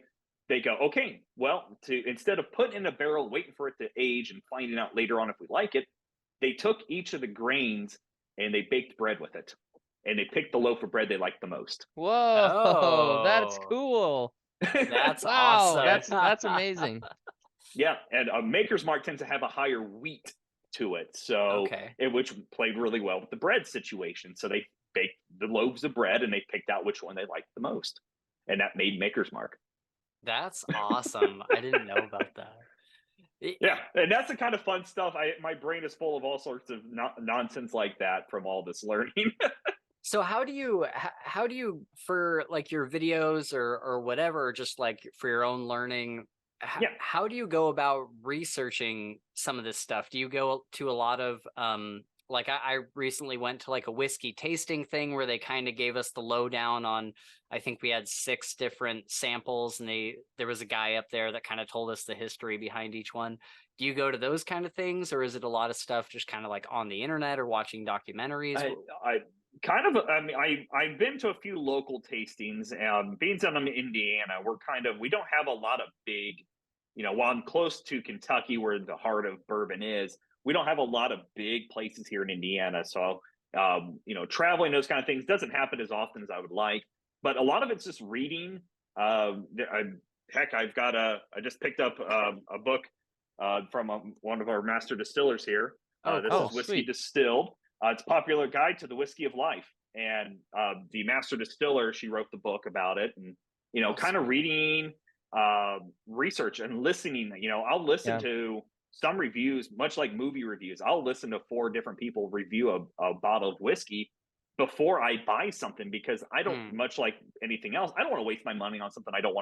They go, okay, well, instead of putting in a barrel, waiting for it to age and finding out later on if we like it, they took each of the grains and they baked bread with it. And they picked the loaf of bread they liked the most. Whoa, that's Oh. cool. That's Wow, awesome. that's amazing. Yeah, and Maker's Mark tends to have a higher wheat to it, so Okay. which played really well with the bread situation. So they baked the loaves of bread and they picked out which one they liked the most, and that made Maker's Mark. That's awesome. I didn't know about that. Yeah, and that's the kind of fun stuff. My brain is full of all sorts of nonsense like that from all this learning. So how do you for like your videos or whatever, just like for your own learning, Yeah. how do you go about researching some of this stuff? Do you go to a lot of like I recently went to like a whiskey tasting thing where they kind of gave us the lowdown on, I think we had 6 different samples, and there was a guy up there that kind of told us the history behind each one. Do you go to those kind of things, or is it a lot of stuff just kind of like on the internet or watching documentaries? I kind of, I mean, I've been to a few local tastings. Being that I'm in Indiana, we don't have a lot of big, while I'm close to Kentucky, where the heart of bourbon is, we don't have a lot of big places here in Indiana. So, traveling, those kind of things doesn't happen as often as I would like. But a lot of it's just reading. Heck, I just picked up a book from one of our master distillers here. This is Whiskey sweet. Distilled. It's a popular guide to the whiskey of life. And the master distiller, she wrote the book about it. And, kind of reading, research and listening. I'll listen to some reviews, much like movie reviews. I'll listen to 4 different people review a bottle of whiskey before I buy something, because I don't, much like anything else, I don't want to waste my money on something I don't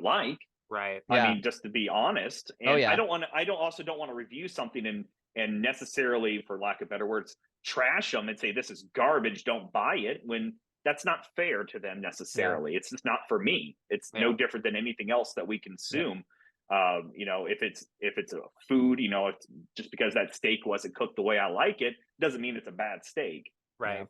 like. Right. I mean, just to be honest. And Oh, yeah. I don't want to review something and necessarily, for lack of better words, trash them and say this is garbage, don't buy it, when that's not fair to them necessarily. It's just not for me. It's no different than anything else that we consume. If it's a food, it's just because that steak wasn't cooked the way I like it doesn't mean it's a bad steak. Right.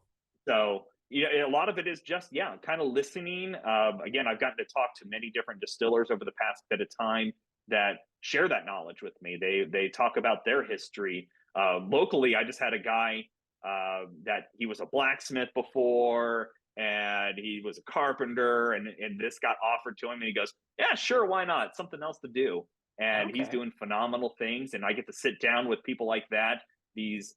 So a lot of it is just kind of listening. Again, I've gotten to talk to many different distillers over the past bit of time that share that knowledge with me. They talk about their history. Locally, I just had a guy that he was a blacksmith before, and he was a carpenter, and this got offered to him, and he goes, yeah, sure, why not? Something else to do. And he's doing phenomenal things, and I get to sit down with people like that, these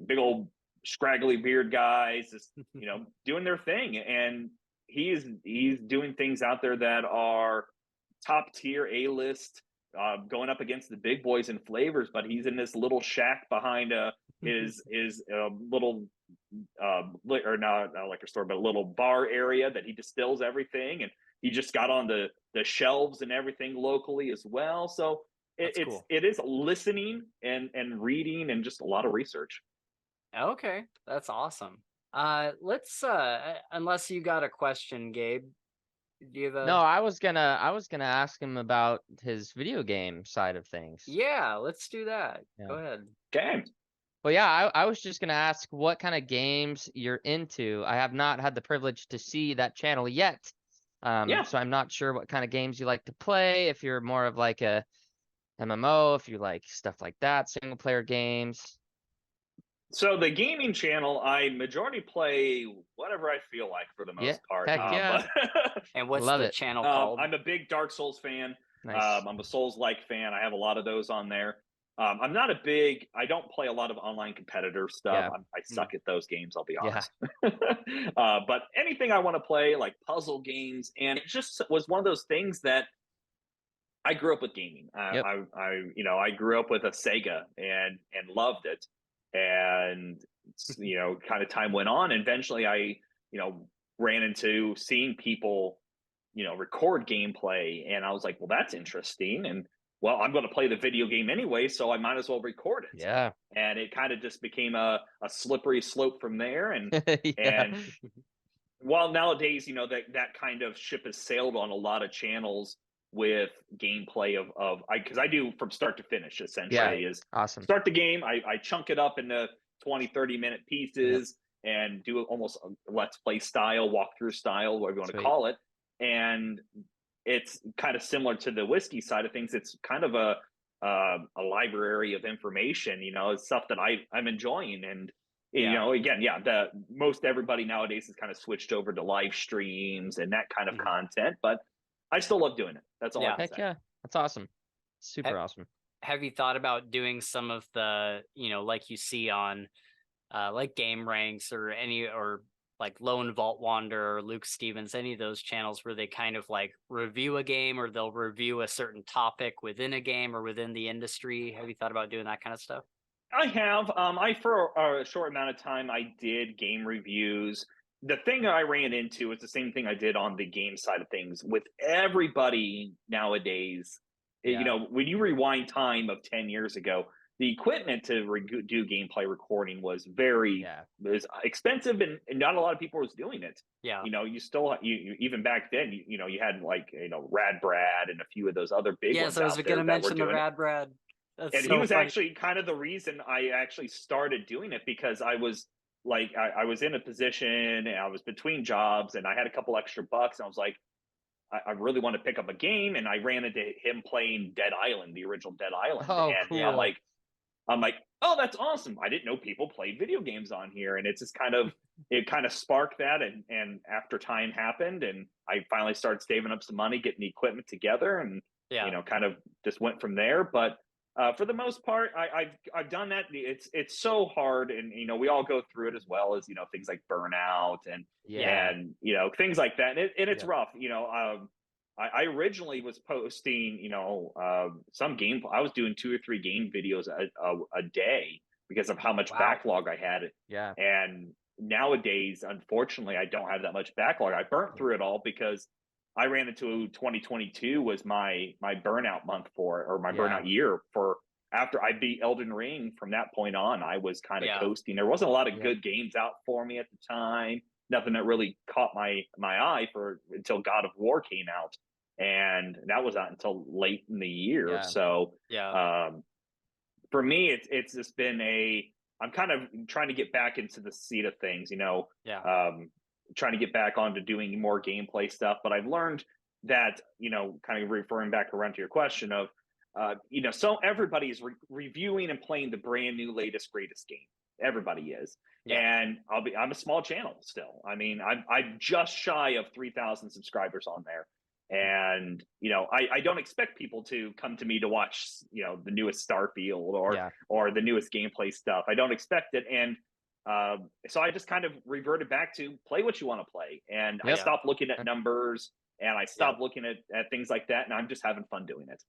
big old scraggly beard guys, just doing their thing. And he's doing things out there that are top tier, A-list, going up against the big boys in flavors, but he's in this little shack behind his little or not a liquor store, but a little bar area that he distills everything, and he just got on the shelves and everything locally as well. So it is listening and reading and just a lot of research. Okay, that's awesome. Let's unless you got a question, Gabe. Do you have a... No, I was gonna ask him about his video game side of things. Yeah, let's do that. Yeah. Go ahead. Okay. Well, yeah, I was just gonna ask what kind of games you're into. I have not had the privilege to see that channel yet. So I'm not sure what kind of games you like to play. If you're more of like a MMO, if you like stuff like that, single player games. So the gaming channel, I majority play whatever I feel like for the most part. Heck yeah. And what's Love the it. channel called? I'm a big Dark Souls fan. Nice. I'm a Souls-like fan. I have a lot of those on there. I don't play a lot of online competitor stuff. I suck at those games, I'll be honest. But anything I want to play, like puzzle games, and it just was one of those things that I grew up with gaming. Yep. I grew up with a Sega and loved it. And kind of time went on. And eventually, I ran into seeing people record gameplay, and I was like, well, that's interesting. And well, I'm going to play the video game anyway, so I might as well record it. Yeah. And it kind of just became a slippery slope from there. And Yeah. and while nowadays, that kind of ship has sailed on a lot of channels with gameplay of because I do from start to finish, essentially. Is Awesome. start the game, I chunk it up into 20-30 minute pieces and do almost a let's play style, walkthrough style, whatever you want to call it. And it's kind of similar to the whiskey side of things. It's kind of a library of information, it's stuff that I'm enjoying. And again, the most everybody nowadays has kind of switched over to live streams and that kind of content, but I still love doing it. That's all I can say. Yeah, that's awesome. Super awesome. Have you thought about doing some of the, like you see on like Game Ranks or like Lone Vault Wander or Luke Stevens, any of those channels where they kind of like review a game, or they'll review a certain topic within a game or within the industry? Have you thought about doing that kind of stuff? I have. For a short amount of time, I did game reviews. The thing that I ran into is the same thing I did on the game side of things with everybody nowadays. When you rewind time of 10 years ago, the equipment to do gameplay recording was was expensive, and not a lot of people was doing it. Yeah. You still, even back then, you had like, Rad Brad and a few of those other big ones. Yeah, so I was going to mention the Rad Brad. And he was actually kind of the reason I actually started doing it, because I was like, I was in a position and I was between jobs and I had a couple extra bucks, and I was like, I really want to pick up a game. And I ran into him playing Dead Island, the original Dead Island. Oh, and cool. I'm like, oh, that's awesome. I didn't know people played video games on here. And it's just it kind of sparked that. And after time happened, and I finally started saving up some money, getting the equipment together, and, kind of just went from there. But for the most part, I've done that. It's so hard, and we all go through it, as well as things like burnout and things like that. And it's rough. I originally was posting some game. I was doing 2 or 3 game videos a day because of how much backlog I had. Yeah. And nowadays, unfortunately, I don't have that much backlog. I burnt through it all because I ran into 2022 was my burnout month or my burnout year for. After I beat Elden Ring, from that point on, I was kind of coasting. There wasn't a lot of good games out for me at the time. Nothing that really caught my eye until God of War came out, and that was not until late in the year. Yeah. So for me, it's just been I'm kind of trying to get back into the seat of things. Trying to get back onto doing more gameplay stuff. But I've learned that, kind of referring back around to your question of, so everybody is reviewing and playing the brand new latest greatest game. Everybody is. And I'm a small channel still. I mean, I'm just shy of 3,000 subscribers on there. And, I don't expect people to come to me to watch, the newest Starfield or the newest gameplay stuff. I don't expect it. And so I just kind of reverted back to play what you want to play. And I stopped looking at numbers, and I stopped looking at things like that. And I'm just having fun doing it.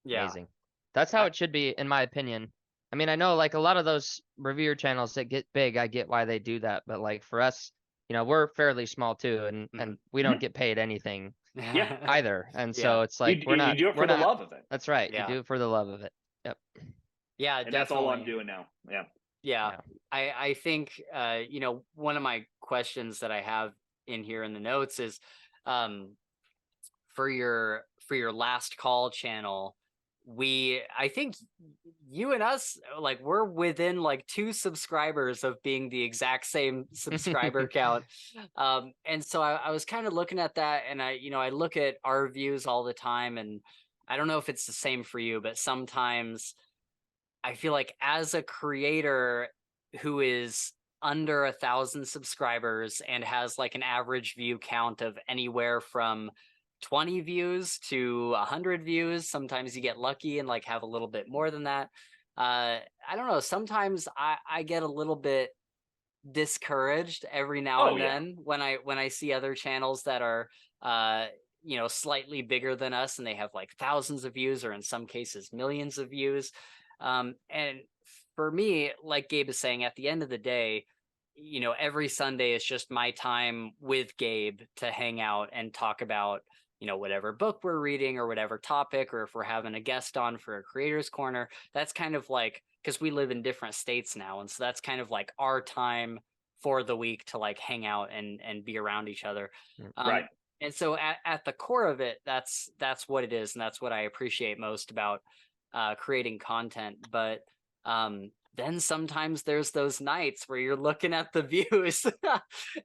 Yeah. Amazing. That's how it should be, in my opinion. I mean, I know like a lot of those reviewer channels that get big, I get why they do that. But like for us, we're fairly small too, and we don't get paid anything either. And so it's like you do it for the love of it. That's right. You do it for the love of it. Yep. Yeah, and that's all I'm doing now. Yeah. I think one of my questions that I have in here in the notes is for your last call channel, I think you and us, like, we're within like 2 subscribers of being the exact same subscriber count. And so I was kind of looking at that, and I look at our views all the time, and I don't know if it's the same for you, but sometimes I feel like as a creator who is under 1,000 subscribers and has like an average view count of anywhere from 20 views to 100 views, sometimes you get lucky and like have a little bit more than that. I don't know, sometimes I get a little bit discouraged every now and then when I see other channels that are slightly bigger than us, and they have like thousands of views, or in some cases millions of views. And for me, like Gabe is saying, at the end of the day, every Sunday is just my time with Gabe to hang out and talk about, whatever book we're reading or whatever topic, or if we're having a guest on for a creator's corner. That's kind of like, because we live in different states now. And so that's kind of like our time for the week to like hang out and be around each other. Right. And so at the core of it, that's what it is. And that's what I appreciate most about creating content. But then sometimes there's those nights where you're looking at the views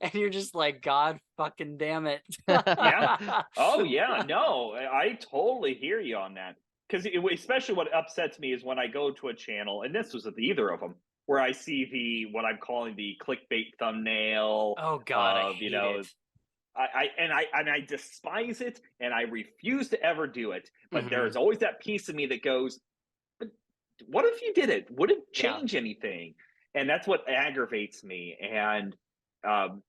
and you're just like, God fucking damn it. Yeah. Oh yeah. No, I totally hear you on that. Because especially what upsets me is when I go to a channel, and this was with either of them, where I see what I'm calling the clickbait thumbnail. Oh God, I hate it. I despise it, and I refuse to ever do it. But Mhm. there's always that piece of me that goes, "But what if you did it? Would it Yeah. change anything?" And that's what aggravates me. And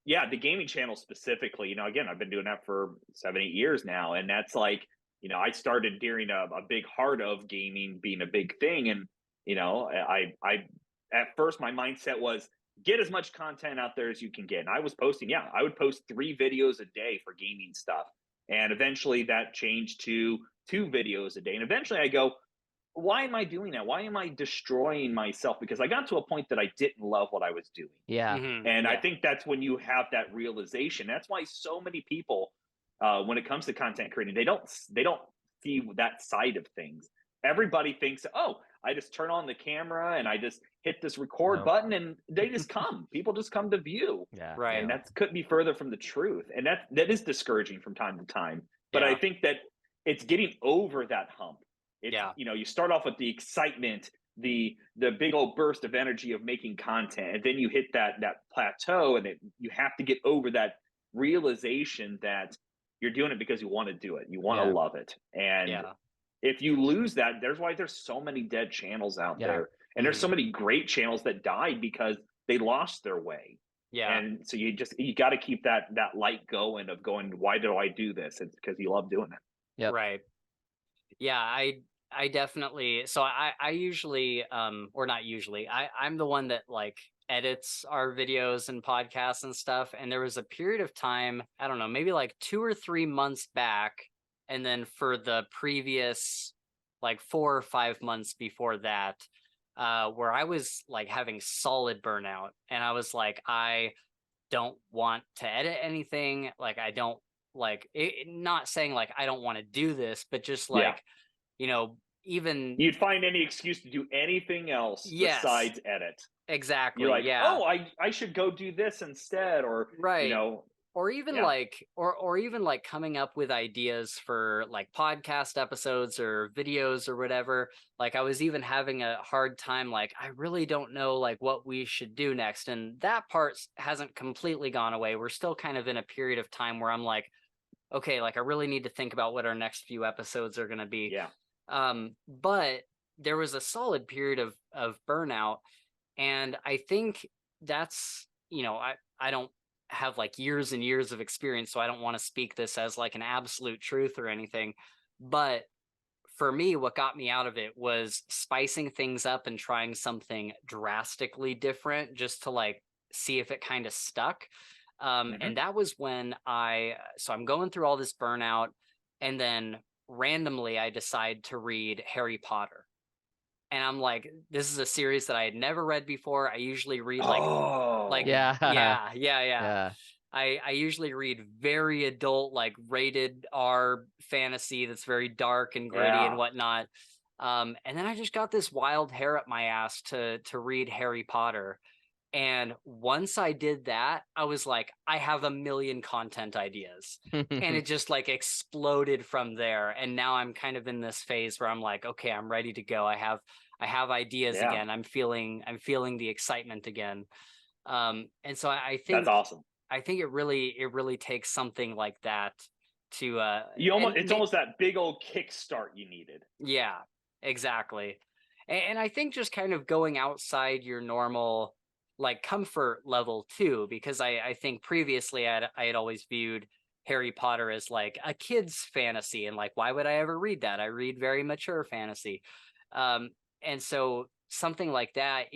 yeah, the gaming channel specifically, again, I've been doing that for 7-8 years now, and that's like, I started during a big heart of gaming being a big thing, and I at first my mindset was get as much content out there as you can get. And I was posting, I would post 3 videos a day for gaming stuff. And eventually that changed to 2 videos a day. And eventually I go, why am I doing that? Why am I destroying myself? Because I got to a point that I didn't love what I was doing. Yeah. Mhm. And I Yeah. think that's when you have that realization. That's why so many people, when it comes to content creating, they don't see that side of things. Everybody thinks, oh, I just turn on the camera and I just hit this record No. button and they just come. People just come to view. Yeah. Right. And that couldn't be further from the truth. And that is discouraging from time to time. But I Yeah. think that it's getting over that hump. It's, Yeah. you start off with the excitement, the big old burst of energy of making content, and then you hit that plateau, and you have to get over that realization that you're doing it because you want to do it. You want to Yeah. love it. And Yeah. if you lose that, there's why there's so many dead channels out Yeah. there. And there's so Mhm. many great channels that died because they lost their way. Yeah. And so you got to keep that light going of going, why do I do this? It's because you love doing it. Yep. Right. Yeah, I definitely, so I usually or not usually, I'm the one that like edits our videos and podcasts and stuff. And there was a period of time, I don't know, maybe like 2 or 3 months back, and then for the previous like 4 or 5 months before that, where I was like having solid burnout, and I was like, I don't want to edit anything. Like I don't like it, not saying like I don't want to do this, but just Yeah. like, even You'd find any excuse to do anything else Yes. besides edit. exactly. You're like, Yeah. oh, I should go do this instead, or Right. Or even Yeah. like, or even like coming up with ideas for like podcast episodes or videos or whatever. Like I was even having a hard time, like, I really don't know like what we should do next. And that part hasn't completely gone away. We're still kind of in a period of time where I'm like, okay, like I really need to think about what our next few episodes are going to be. Yeah. But there was a solid period of burnout. And I think that's, I don't have like years and years of experience, so I don't want to speak this as like an absolute truth or anything. But for me, what got me out of it was spicing things up and trying something drastically different just to like see if it kind of stuck. And that was when so I'm going through all this burnout, and then randomly I decide to read Harry Potter. And I'm like, this is a series that I had never read before. I usually read like Yeah. yeah. I usually read very adult, like rated R fantasy that's very dark and gritty and whatnot. And then I just got this wild hair up my ass to read Harry Potter. And once I did that, I was like, I have a million content ideas. And it just like exploded from there. And now I'm kind of in this phase where I'm like, okay, I'm ready to go. I have ideas again. I'm feeling the excitement again. And so I think That's awesome. I think it really takes something like that to it's almost that big old kickstart you needed. Yeah, exactly. And I think just kind of going outside your normal like comfort level too, because I think previously I had always viewed Harry Potter is like a kid's fantasy, and like, why would I ever read that? I read very mature fantasy. And so something like that,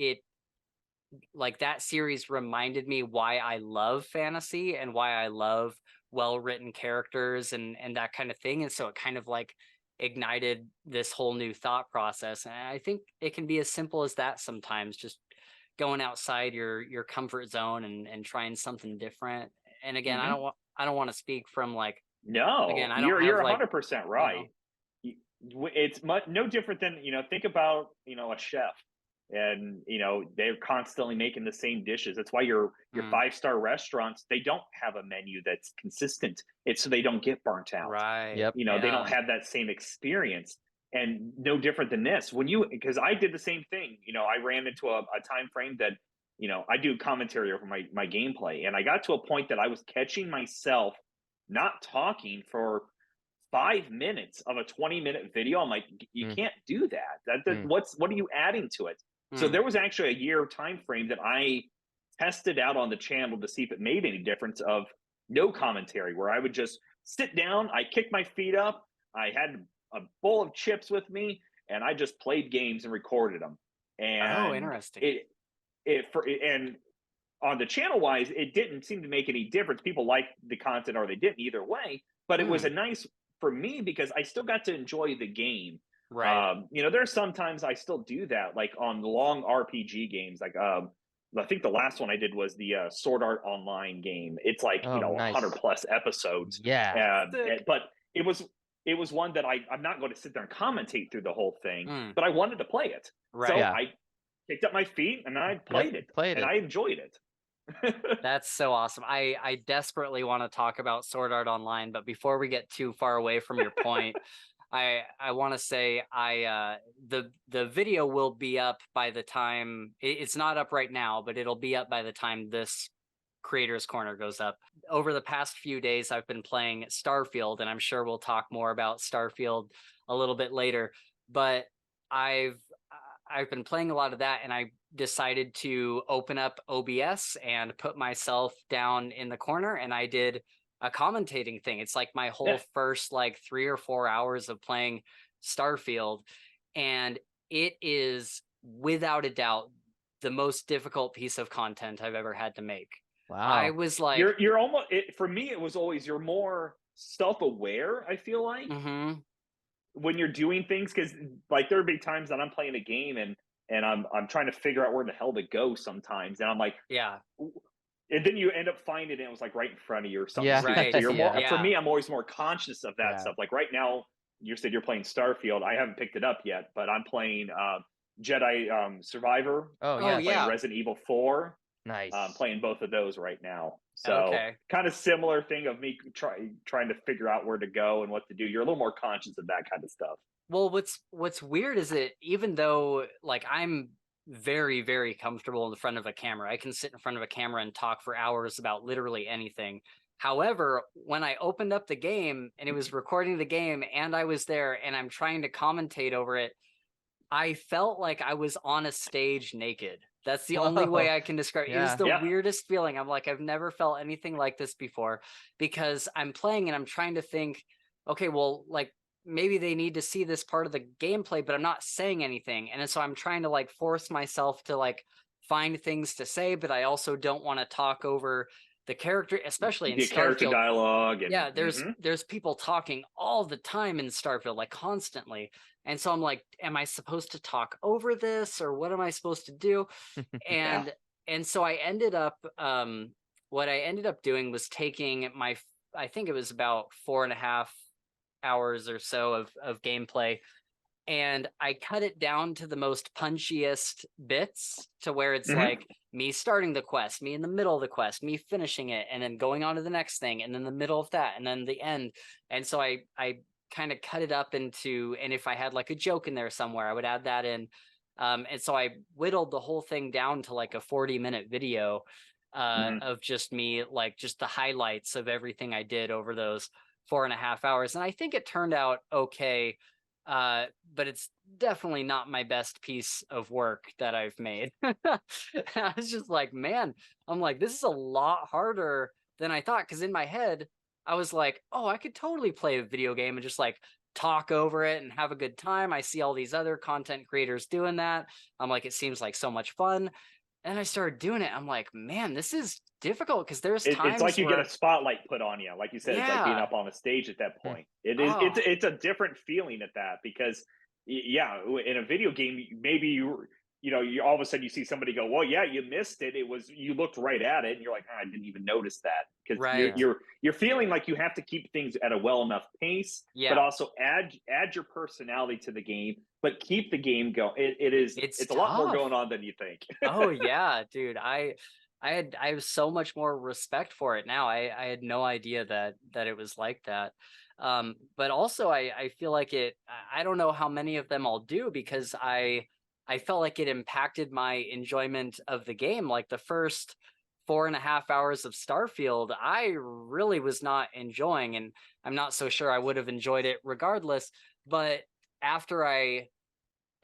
like that series reminded me why I love fantasy and why I love well-written characters and that kind of thing. And so it kind of like ignited this whole new thought process. And I think it can be as simple as that sometimes, just going outside your comfort zone and trying something different. And again, Mhm. I don't want to speak from like, No, again, I don't you're have like, 100% right. It's no different than, think about, a chef, and they're constantly making the same dishes. That's why your mm, 5-star restaurants, they don't have a menu that's consistent. It's so they don't get burnt out. right. Yep. They don't Yeah. have that same experience. And no different than this. Because I did the same thing. I ran into a time frame that, I do commentary over my gameplay, and I got to a point that I was catching myself not talking for 5 minutes of a 20-minute video. I'm like, you Mm, can't do that. mm. What are you adding to it? So Mm. there was actually a year time frame that I tested out on the channel to see if it made any difference of no commentary, where I would just sit down, I kicked my feet up, I had a bowl of chips with me, and I just played games and recorded them. Oh, And interesting. and on the channel wise, it didn't seem to make any difference. People liked the content or they didn't, either way. But it was a Mm. nice for me because I still got to enjoy the game. Right. There's sometimes I still do that, like on long RPG games. Like I think the last one I did was the Sword Art Online game. It's like Oh, 100 nice. plus episodes, Yeah. Sick. but it was one that I'm not going to sit there and commentate through the whole thing, Mm. but I wanted to play it, so Right. Yeah. I picked up my feet and I Yep. played it, Played and it. I enjoyed it. That's so awesome. I desperately want to talk about Sword Art Online, but before we get too far away from your point, I want to say the video will be up by the time it's not up right now, but it'll be up by the time this Creators Corner goes up. Over the past few days, I've been playing Starfield, and I'm sure we'll talk more about Starfield a little bit later. But I've I've been playing a lot of that, and I decided to open up OBS and put myself down in the corner, and I did a commentating thing. It's like my whole Yeah. first like 3 or 4 hours of playing Starfield, and it is without a doubt the most difficult piece of content I've ever had to make. I Wow. was like, You're almost for me, it was always you're more self-aware, I feel like, mm-hmm, when you're doing things, because like there would be times that I'm playing a game and I'm trying to figure out where the hell to go sometimes, and I'm like, yeah, and then you end up finding it was like right in front of you or something Yeah. stupid. So right, you're more, Yeah. for yeah, me, I'm always more conscious of that Yeah. stuff. Like right now, you said you're playing Starfield. I haven't picked it up yet, but I'm playing Jedi Survivor. Oh, oh yes. Playing yeah, Resident Evil 4. Nice. Playing both of those right now. So okay. kind of similar thing of me trying to figure out where to go and what to do. You're a little more conscious of that kind of stuff. Well, what's weird is that even though like I'm very, very comfortable in the front of a camera, I can sit in front of a camera and talk for hours about literally anything. However, when I opened up the game and it was recording the game and I was there and I'm trying to commentate over it, I felt like I was on a stage naked. That's the only way Whoa. I can describe it. It was Yeah. the Yeah. weirdest feeling. I'm like, I've never felt anything like this before, because I'm playing and I'm trying to think, okay, well, like maybe they need to see this part of the gameplay, but I'm not saying anything. And so I'm trying to like force myself to like find things to say, but I also don't want to talk over the character, especially in The character Starfield. dialogue and Yeah, there's people talking all the time in Starfield, like constantly. And so I'm like, am I supposed to talk over this or what am I supposed to do? yeah. And so I ended up what I ended up doing was taking my, I think it was about 4.5 hours or so of gameplay, and I cut it down to the most punchiest bits, to where it's Hmm. like me starting the quest, me in the middle of the quest, me finishing it, and then going on to the next thing, and then the middle of that, and then the end. And so I kind of cut it up into, and if I had like a joke in there somewhere, I would add that in. And so I whittled the whole thing down to like a 40-minute video Hmm. of just me, like just the highlights of everything I did over those 4.5 hours. And I think it turned out okay. But it's definitely not my best piece of work that I've made. I was just like, man, I'm like, this is a lot harder than I thought. Because in my head, I was like, oh, I could totally play a video game and just like talk over it and have a good time. I see all these other content creators doing that. I'm like, it seems like so much fun. And I started doing it. I'm like, man, this is difficult because there's It's like times you get where, a spotlight put on you. Like you said, it's like being yeah, up on a stage at that point. It is. oh, It's a different feeling at that because, yeah, in a video game, maybe you know, you all of a sudden you see somebody go, well, yeah, you missed it. It was you looked right at it, and you're like, I didn't even notice that because right. you're feeling like you have to keep things at a well enough pace, but Yeah, also add your personality to the game, but keep the game going. it's It's a lot more tough. going on than you think. Oh yeah, dude. I have so much more respect for it now. I had no idea that it was like that. But also I feel like I don't know how many of them I'll do because I felt like it impacted my enjoyment of the game. Like the first 4.5 hours of Starfield, I really was not enjoying, and I'm not so sure I would have enjoyed it regardless. But after I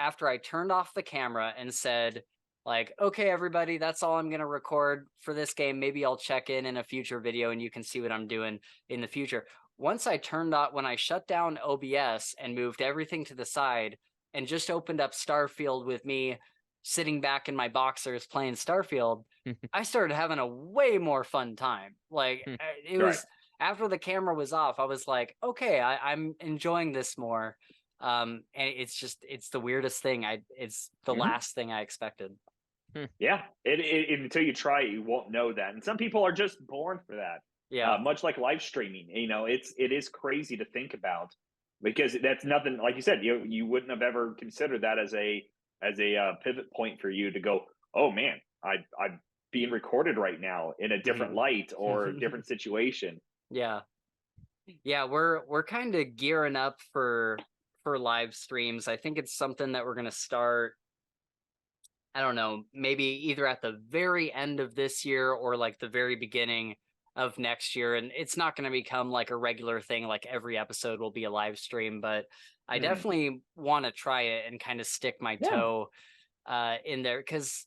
after I turned off the camera and said, like, okay, everybody, that's all I'm going to record for this game. Maybe I'll check in a future video and you can see what I'm doing in the future. Once I turned on, when I shut down OBS and moved everything to the side and just opened up Starfield with me sitting back in my boxers playing Starfield, I started having a way more fun time. Like, it Right. was after the camera was off, I was like, okay, I'm enjoying this more. And it's the weirdest thing. It's the last thing I expected. Yeah, until you try it, you won't know that. And some people are just born for that. Yeah. Much like live streaming, you know, it is crazy to think about because that's nothing. Like you said, you wouldn't have ever considered that as a pivot point for you to go. Oh man, I'm being recorded right now in a different light or a different situation. Yeah. Yeah, we're kind of gearing up for live streams. I think it's something that we're going to start, I don't know, maybe either at the very end of this year or like the very beginning of next year. And it's not going to become like a regular thing, like every episode will be a live stream, but I definitely want to try it and kind of stick my toe in there because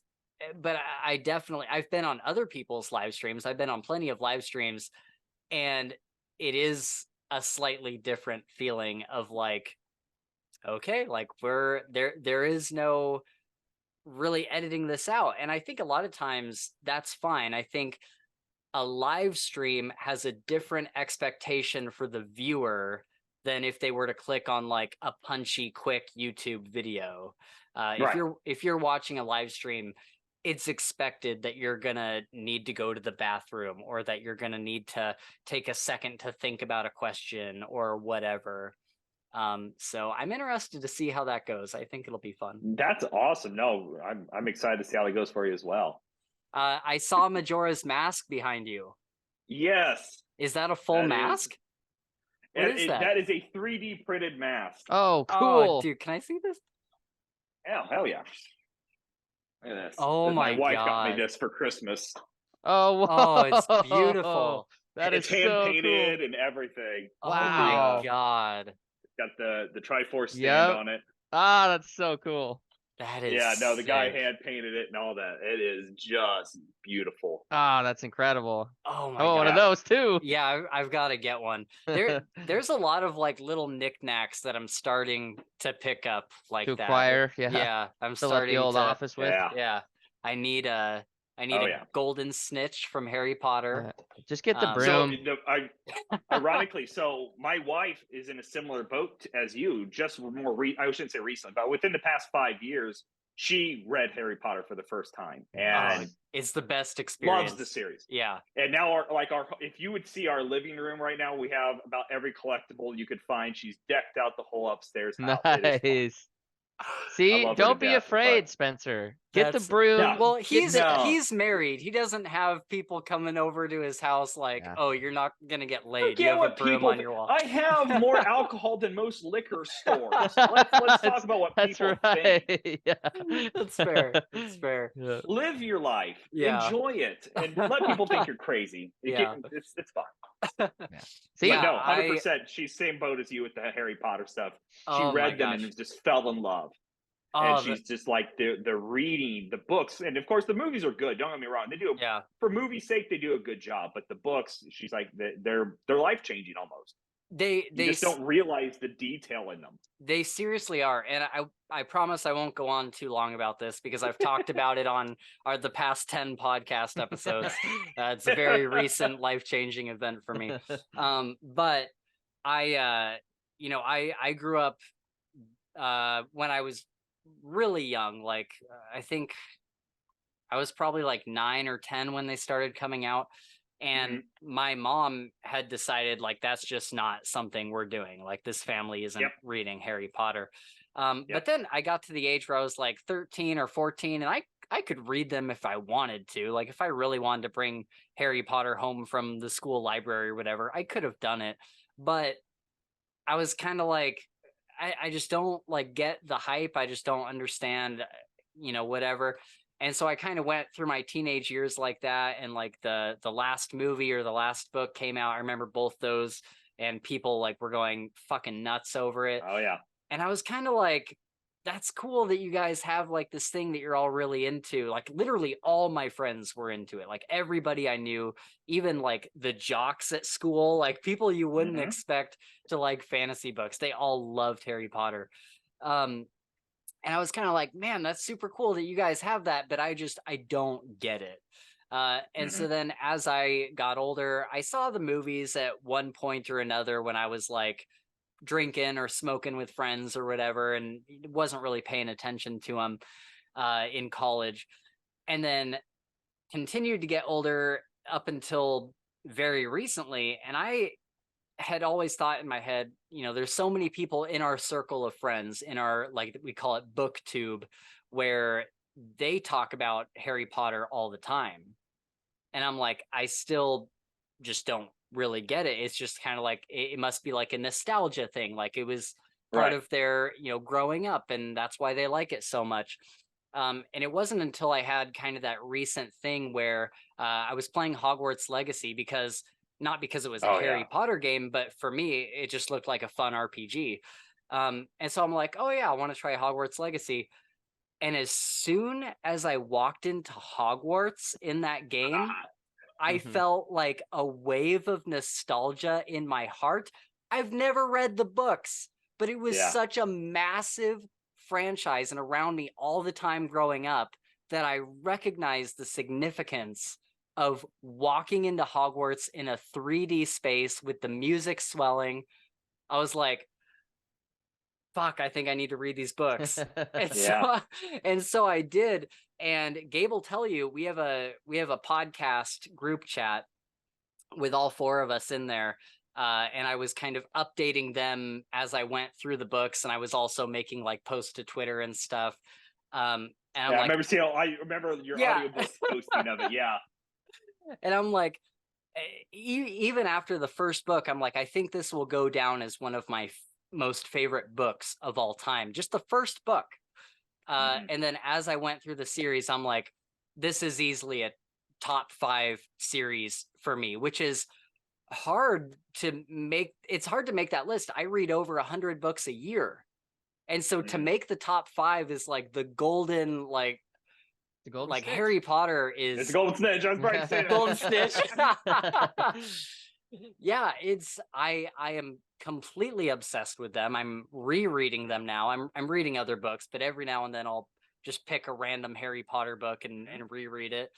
but I've been on other people's live streams. I've been on plenty of live streams, and it is a slightly different feeling of like, okay, like there is no really editing this out. And I think a lot of times that's fine. I think a live stream has a different expectation for the viewer than if they were to click on like a punchy quick YouTube video. Right. If you're watching a live stream, it's expected that you're gonna need to go to the bathroom or that you're gonna need to take a second to think about a question or whatever. So I'm interested to see how that goes. I think it'll be fun. That's awesome. No, I'm excited to see how it goes for you as well. I saw Majora's Mask behind you. Yes. Is that a full mask? What is that? That is a 3D printed mask. Oh, Oh, cool. dude, can I see this? Hell yeah. Look at this. Oh my my wife got me God. this for Christmas. Oh, Oh, it's beautiful. That is It's hand so painted cool. and everything. Oh Wow. my God. Got the Triforce stand Yep. on it. Ah, that's so cool. That is Yeah, no, the guy sick. hand painted it and all that. It is just beautiful. Ah, that's incredible. Oh my Oh, God. one of those too. Yeah, I've got to get one. There's a lot of like little knickknacks that I'm starting to pick up like To that. acquire, yeah. Yeah, I'm Fill up starting the old to. office with. Yeah. Yeah, I need a Oh, yeah. golden snitch from Harry Potter. Just get the So, broom. ironically, so my wife is in a similar boat as you. Just I shouldn't say recently, but within the past 5 years, she read Harry Potter for the first time and It's the best experience. loves the series. Yeah. And now, if you would see our living room right now, we have about every collectible you could find. She's decked out the whole upstairs house. It is Nice. See, love her don't to be death, afraid, but- Spencer. Get the That's- broom. No. Well, get he's married. He doesn't have people coming over to his house like, Yeah. oh, you're not gonna get laid. Forget You have a what broom people. on your wall. I have more alcohol than most liquor stores. Let's talk about what That's people right. think. Yeah. That's fair. That's fair. Yeah. Live your life, Yeah. enjoy it, and let people think you're crazy. Yeah. It's fun. See, But no, I- 100%. She's same boat as you with the Harry Potter stuff. She Oh my read them gosh. and just fell in love. And Oh, she's just like they're reading the books, and of course the movies are good. Don't get me wrong; they do yeah. for movie's sake, they do a good job. But the books, she's like they're life changing almost. You They just don't realize the detail in them. They seriously are, and I promise I won't go on too long about this because I've talked about it on the past 10 podcast episodes. It's a very recent life-changing event for me. But I I grew up when I was really young. Like I think I was probably like 9 or 10 when they started coming out. And my mom had decided like that's just not something we're doing. Like this family isn't reading Harry Potter. But then I got to the age where I was like 13 or 14, and I could read them if I wanted to. Like if I really wanted to bring Harry Potter home from the school library or whatever, I could have done it. But I was kind of like, I just don't like get the hype. I just don't understand, whatever. And so I kind of went through my teenage years like that. And like the last movie or the last book came out. I remember both those, and people like were going fucking nuts over it. Oh yeah. And I was kind of like, that's cool that you guys have like this thing that you're all really into. Like literally all my friends were into it. Like everybody I knew, even like the jocks at school, like people you wouldn't expect to like fantasy books. They all loved Harry Potter. And I was kind of like, man, that's super cool that you guys have that, but I don't get it. And so then as I got older, I saw the movies at one point or another when I was like drinking or smoking with friends or whatever, and wasn't really paying attention to them in college. And then continued to get older up until very recently. And I had always thought in my head, there's so many people in our circle of friends, in our, like, we call it booktube, where they talk about Harry Potter all the time. And I'm like, I still just don't really get it. It's just kind of like, it must be like a nostalgia thing. Like it was part of their, growing up, and that's why they like it so much. And it wasn't until I had kind of that recent thing where I was playing Hogwarts Legacy not because it was a Harry Potter game, but for me, it just looked like a fun RPG. And so I'm like, oh yeah, I want to try Hogwarts Legacy. And as soon as I walked into Hogwarts in that game, I felt like a wave of nostalgia in my heart. I've never read the books, but it was such a massive franchise and around me all the time growing up that I recognized the significance of walking into Hogwarts in a 3D space with the music swelling. I was like, fuck, I think I need to read these books. And so I did. And Gabe will tell you, we have a podcast group chat with all four of us in there. And I was kind of updating them as I went through the books, and I was also making like posts to Twitter and stuff. And I'm like, I remember your audiobook posting of it. Yeah. And I'm like, even after the first book, I'm like, I think this will go down as one of my most favorite books of all time. Just the first book. And then as I went through the series, I'm like, this is easily a top 5 series for me, which is hard to make. It's hard to make that list. I read over 100 books a year. And so to make the top 5 is like the golden, like, the golden like snitch. Harry Potter is it's a golden snitch. I was about to say that. Golden snitch. Yeah, I am completely obsessed with them. I'm rereading them now. I'm reading other books, but every now and then I'll just pick a random Harry Potter book and reread it.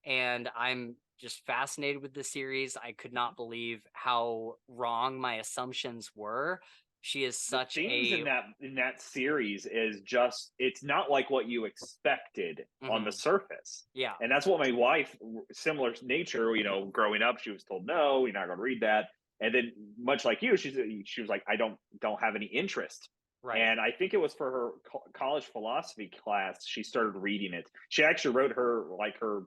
And I'm just fascinated with the series. I could not believe how wrong my assumptions were. She is such in that series is just, it's not like what you expected on the surface. Yeah. And that's what my wife, similar nature, growing up, she was told, no, you're not going to read that. And then much like you, she was like, I don't have any interest. Right. And I think it was for her college philosophy class, she started reading it. She actually wrote her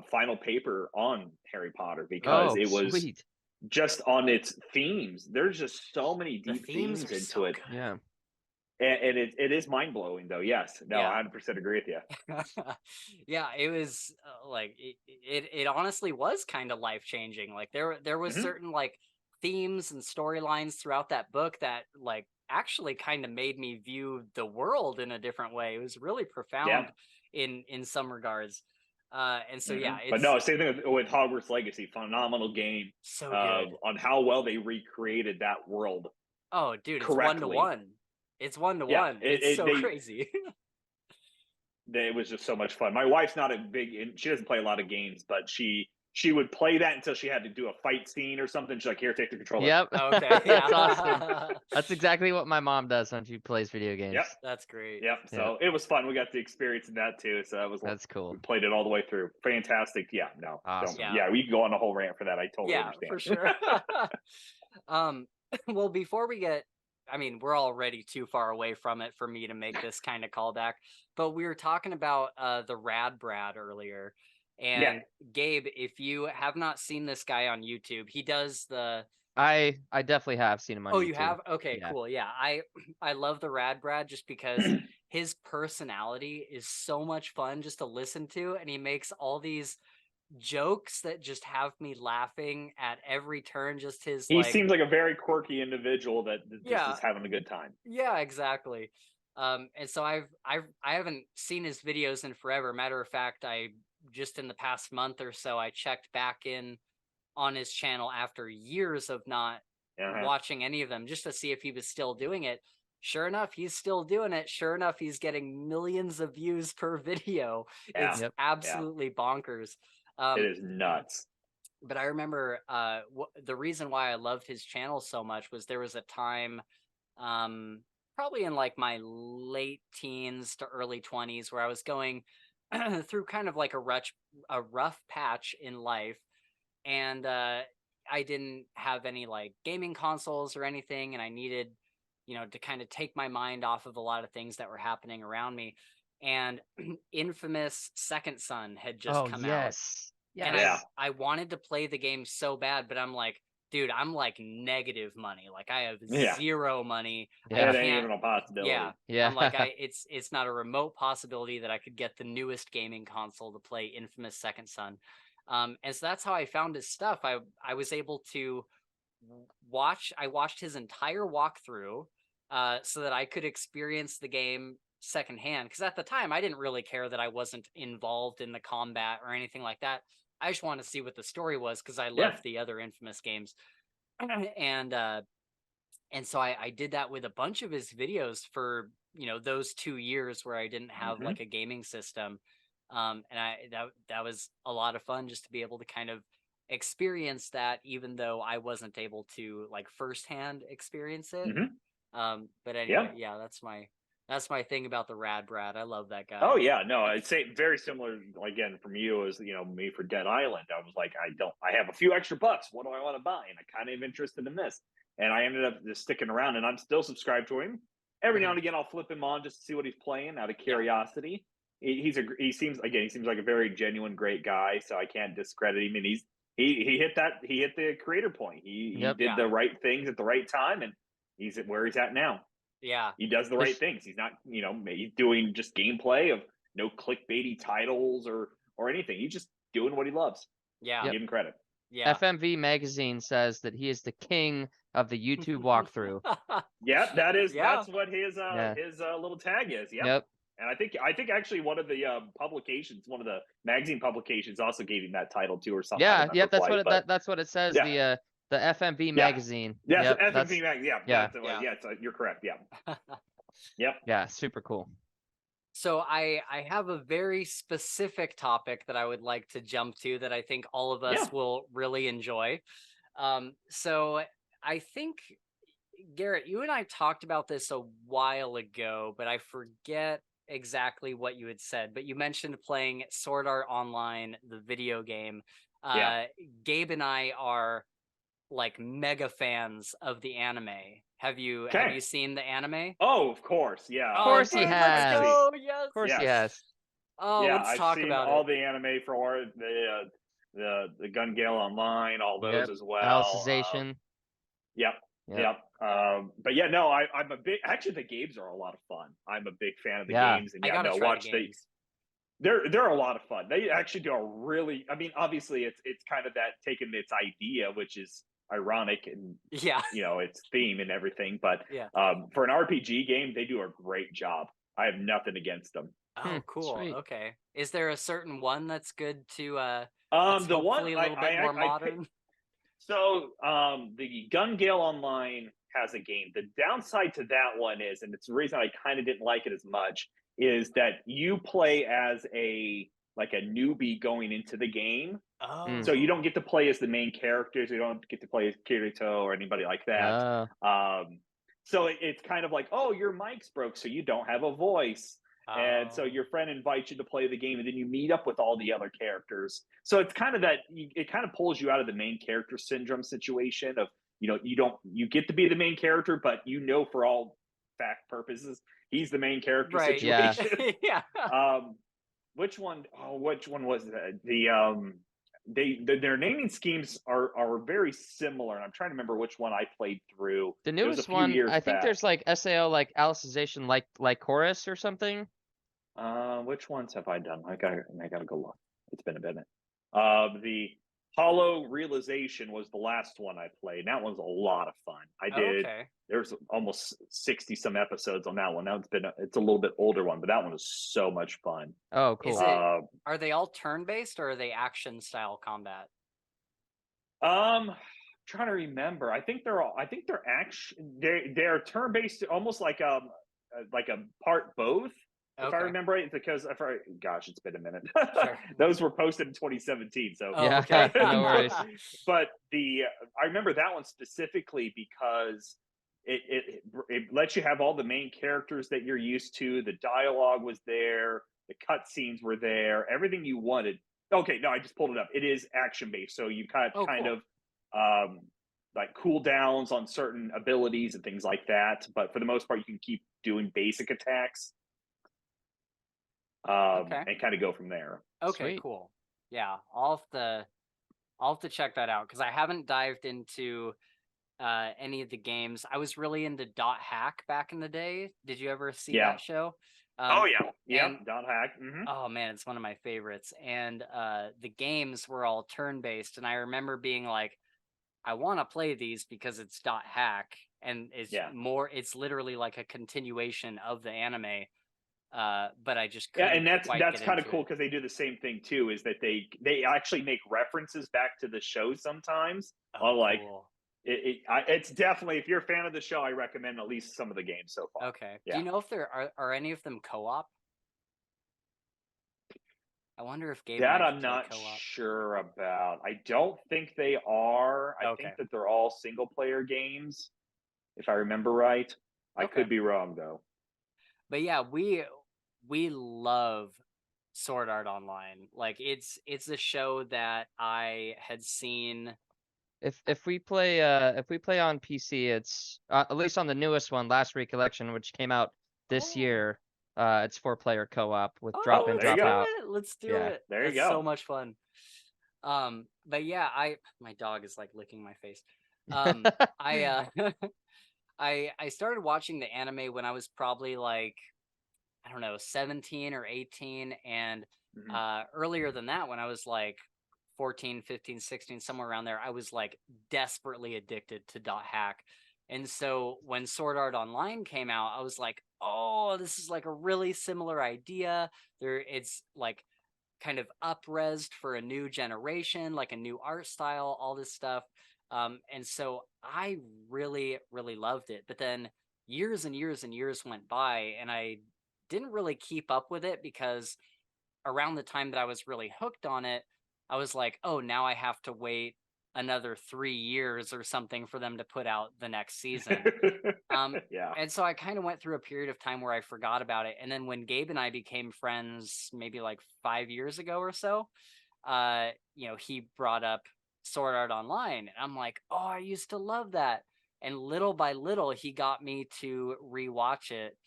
final paper on Harry Potter because it was sweet. Just on its themes. There's just so many deep themes into so it. Good. Yeah. And it is mind blowing though. Yes. No, I 100% agree with you. Yeah, it was like it honestly was kind of life changing. Like there was certain like themes and storylines throughout that book that like actually kind of made me view the world in a different way. It was really profound in some regards. And so yeah, But it's no, same thing with Hogwarts Legacy. Phenomenal game so good. on how well they recreated that world Oh, dude, it's correctly. 1-to-1. It's 1-to-1. Yeah, It's so crazy. it was just so much fun. My wife's not a big, she doesn't play a lot of games, but she would play that until she had to do a fight scene or something. She's like, "Here, take the controller." Yep. Okay, That's yeah. awesome. That's exactly what my mom does when she plays video games. Yep. That's great. Yep. So it was fun. We got the experience in that too. So that was That's cool. We played it all the way through. Fantastic. Yeah. No. Awesome. Yeah. We can go on a whole rant for that. I totally understand. For sure. Well, before we get, I mean, we're already too far away from it for me to make this kind of callback, but we were talking about the Rad Brad earlier. And Gabe, if you have not seen this guy on YouTube, he does the I definitely have seen him on YouTube. Oh, you have? Okay, cool. Yeah. I love the Rad Brad just because his personality is so much fun just to listen to, and he makes all these jokes that just have me laughing at every turn. Just his he seems like a very quirky individual that just is having a good time. Yeah, exactly. And so I haven't seen his videos in forever. Matter of fact, I just in the past month or so I checked back in on his channel after years of not watching any of them just to see if he was still doing it. Sure enough, he's still doing it. Sure enough, he's getting millions of views per video. It's absolutely bonkers. It is nuts. But I remember the reason why I loved his channel so much was there was a time probably in like my late teens to early 20s where I was going through kind of like a rough patch in life. And I didn't have any like gaming consoles or anything, and I needed, to kind of take my mind off of a lot of things that were happening around me. And infamous Second Son had just come out. And I wanted to play the game so bad, but I'm like, dude, I'm like negative money. Like I have zero money. That ain't even a possibility. Yeah. I'm like, it's not a remote possibility that I could get the newest gaming console to play infamous Second Son. And so that's how I found his stuff. I was able to I watched his entire walkthrough so that I could experience the game secondhand. Because at the time, I didn't really care that I wasn't involved in the combat or anything like that. I just wanted to see what the story was because I loved the other infamous games. And so I did that with a bunch of his videos for, those 2 years where I didn't have like a gaming system. And that was a lot of fun just to be able to kind of experience that, even though I wasn't able to like firsthand experience it. But anyway, that's my thing about the Rad Brad. I love that guy. Oh yeah, no, I'd say very similar again from you as me for Dead Island. I was like, I have a few extra bucks. What do I want to buy? And I kind of interested in this, and I ended up just sticking around. And I'm still subscribed to him. Every now and again, I'll flip him on just to see what he's playing out of curiosity. He seems like a very genuine, great guy. So I can't discredit him. And he hit the creator point. He did the right things at the right time, and he's at where he's at now. Yeah, he does the right things. He's not, he's doing just gameplay of no clickbaity titles or anything. He's just doing what he loves. Yeah, give him credit. Yeah, FMV magazine says that he is the king of the YouTube walkthrough. That's what his little tag is. Yep. And I think actually one of the publications, one of the magazine publications, also gave him that title too, or something. Yeah, that's what it says. Yeah. The FMV magazine. Yeah, FMV magazine. Yeah. So you're correct. Yeah. Yep. Yeah, super cool. So I have a very specific topic that I would like to jump to that I think all of us will really enjoy. So I think, Garrett, you and I talked about this a while ago, but I forget exactly what you had said. But you mentioned playing Sword Art Online, the video game. Gabe and I are like mega fans of the anime. Have you seen the anime? Oh, of course, yeah. Of course he has. Oh, yes. Of course he has. Oh, let's talk about all the anime for the Gun Gale Online, all those as well. Alicization. Yep. But yeah, no, I'm a big. Actually, the games are a lot of fun. I'm a big fan of the games, and watch these. They're a lot of fun. They actually do a really. I mean, obviously, it's kind of that taking its idea, which is ironic and Yeah. its theme and everything. But Yeah. for an RPG game, they do a great job. I have nothing against them. Oh, cool. Sweet. Okay. Is there a certain one that's good to The that's one hopefully a little bit more modern? So the Gun Gale Online has a game. The downside to that one is, and it's the reason I kind of didn't like it as much, is that you play as a newbie going into the game. Oh. So you don't get to play as the main characters. You don't get to play as Kirito or anybody like that. So it's kind of like, oh, your mic's broke, so you don't have a voice. And so Oh. your friend invites you to play the game, and then you meet up with all the other characters. So it's kind of it kind of pulls you out of the main character syndrome situation of, you get to be the main character, but for all fact purposes, he's the main character Right. situation. Yeah. Which one was that? Their naming schemes are very similar, and I'm trying to remember which one I played through. The It was a newest few one, years I think back. there's like SAO, like Alicization, like Chorus or something. Which ones have I done? I gotta go look. It's been a minute. The Hollow Realization was the last one I played. And that one's a lot of fun. Okay. There's almost 60 some episodes on that one. It's a little bit older one, but that one is so much fun. Oh, cool. Is it are they all turn-based or are they action style combat? Trying to remember. I think they're action. They're turn-based, almost like a part both. If I remember right, because gosh, it's been a minute. Sure. Those were posted in 2017, so Yeah, okay. no worries. But I remember that one specifically because it lets you have all the main characters that you're used to. The dialogue was there, the cutscenes were there, everything you wanted. Okay, no, I just pulled it up. It is action based, so you kind cool. of like cooldowns on certain abilities and things like that. But for the most part, you can keep doing basic attacks. And kind of go from there. Okay, Sweet. cool. Yeah, I'll have to check that out because I haven't dived into any of the games. I was really into Dot Hack back in the day. Did you ever see that show? Oh yeah, and- Dot Hack. Mm-hmm. Oh man, it's one of my favorites. And the games were all turn-based, and I remember being like, I want to play these because it's Dot Hack, and it's literally like a continuation of the anime. But I just couldn't. And that's kind of cool it. because they do the same thing too. Is that they actually make references back to the show sometimes. Cool. It's definitely, if you're a fan of the show, I recommend at least some of the games so far. Okay. Yeah. Do you know if there are any of them co-op? I wonder if Gabe that might I'm play not co-op. sure about. I don't think they are. I think that they're all single player games, if I remember right. I could be wrong though. But yeah, we love Sword Art Online. Like it's a show that I had seen. If we play on PC, it's at least on the newest one, Last Recollection, which came out this year. It's 4-player co-op with drop in, drop out. Let's do it. There you go. So much fun. But yeah, my dog is like licking my face. I started watching the anime when I was probably like, I don't know, 17 or 18. And earlier than that, when I was like 14, 15, 16, somewhere around there, I was like desperately addicted to Dot Hack. And so when Sword Art Online came out, I was like, oh, this is like a really similar idea. It's like kind of up-resed for a new generation, like a new art style, all this stuff. And so I really, really loved it. But then years and years and years went by, and I didn't really keep up with it because around the time that I was really hooked on it, I was like, oh, now I have to wait another 3 years or something for them to put out the next season. And so I kind of went through a period of time where I forgot about it. And then when Gabe and I became friends, maybe like 5 years ago or so, he brought up Sword Art Online. And I'm like, oh, I used to love that. And little by little, he got me to rewatch it.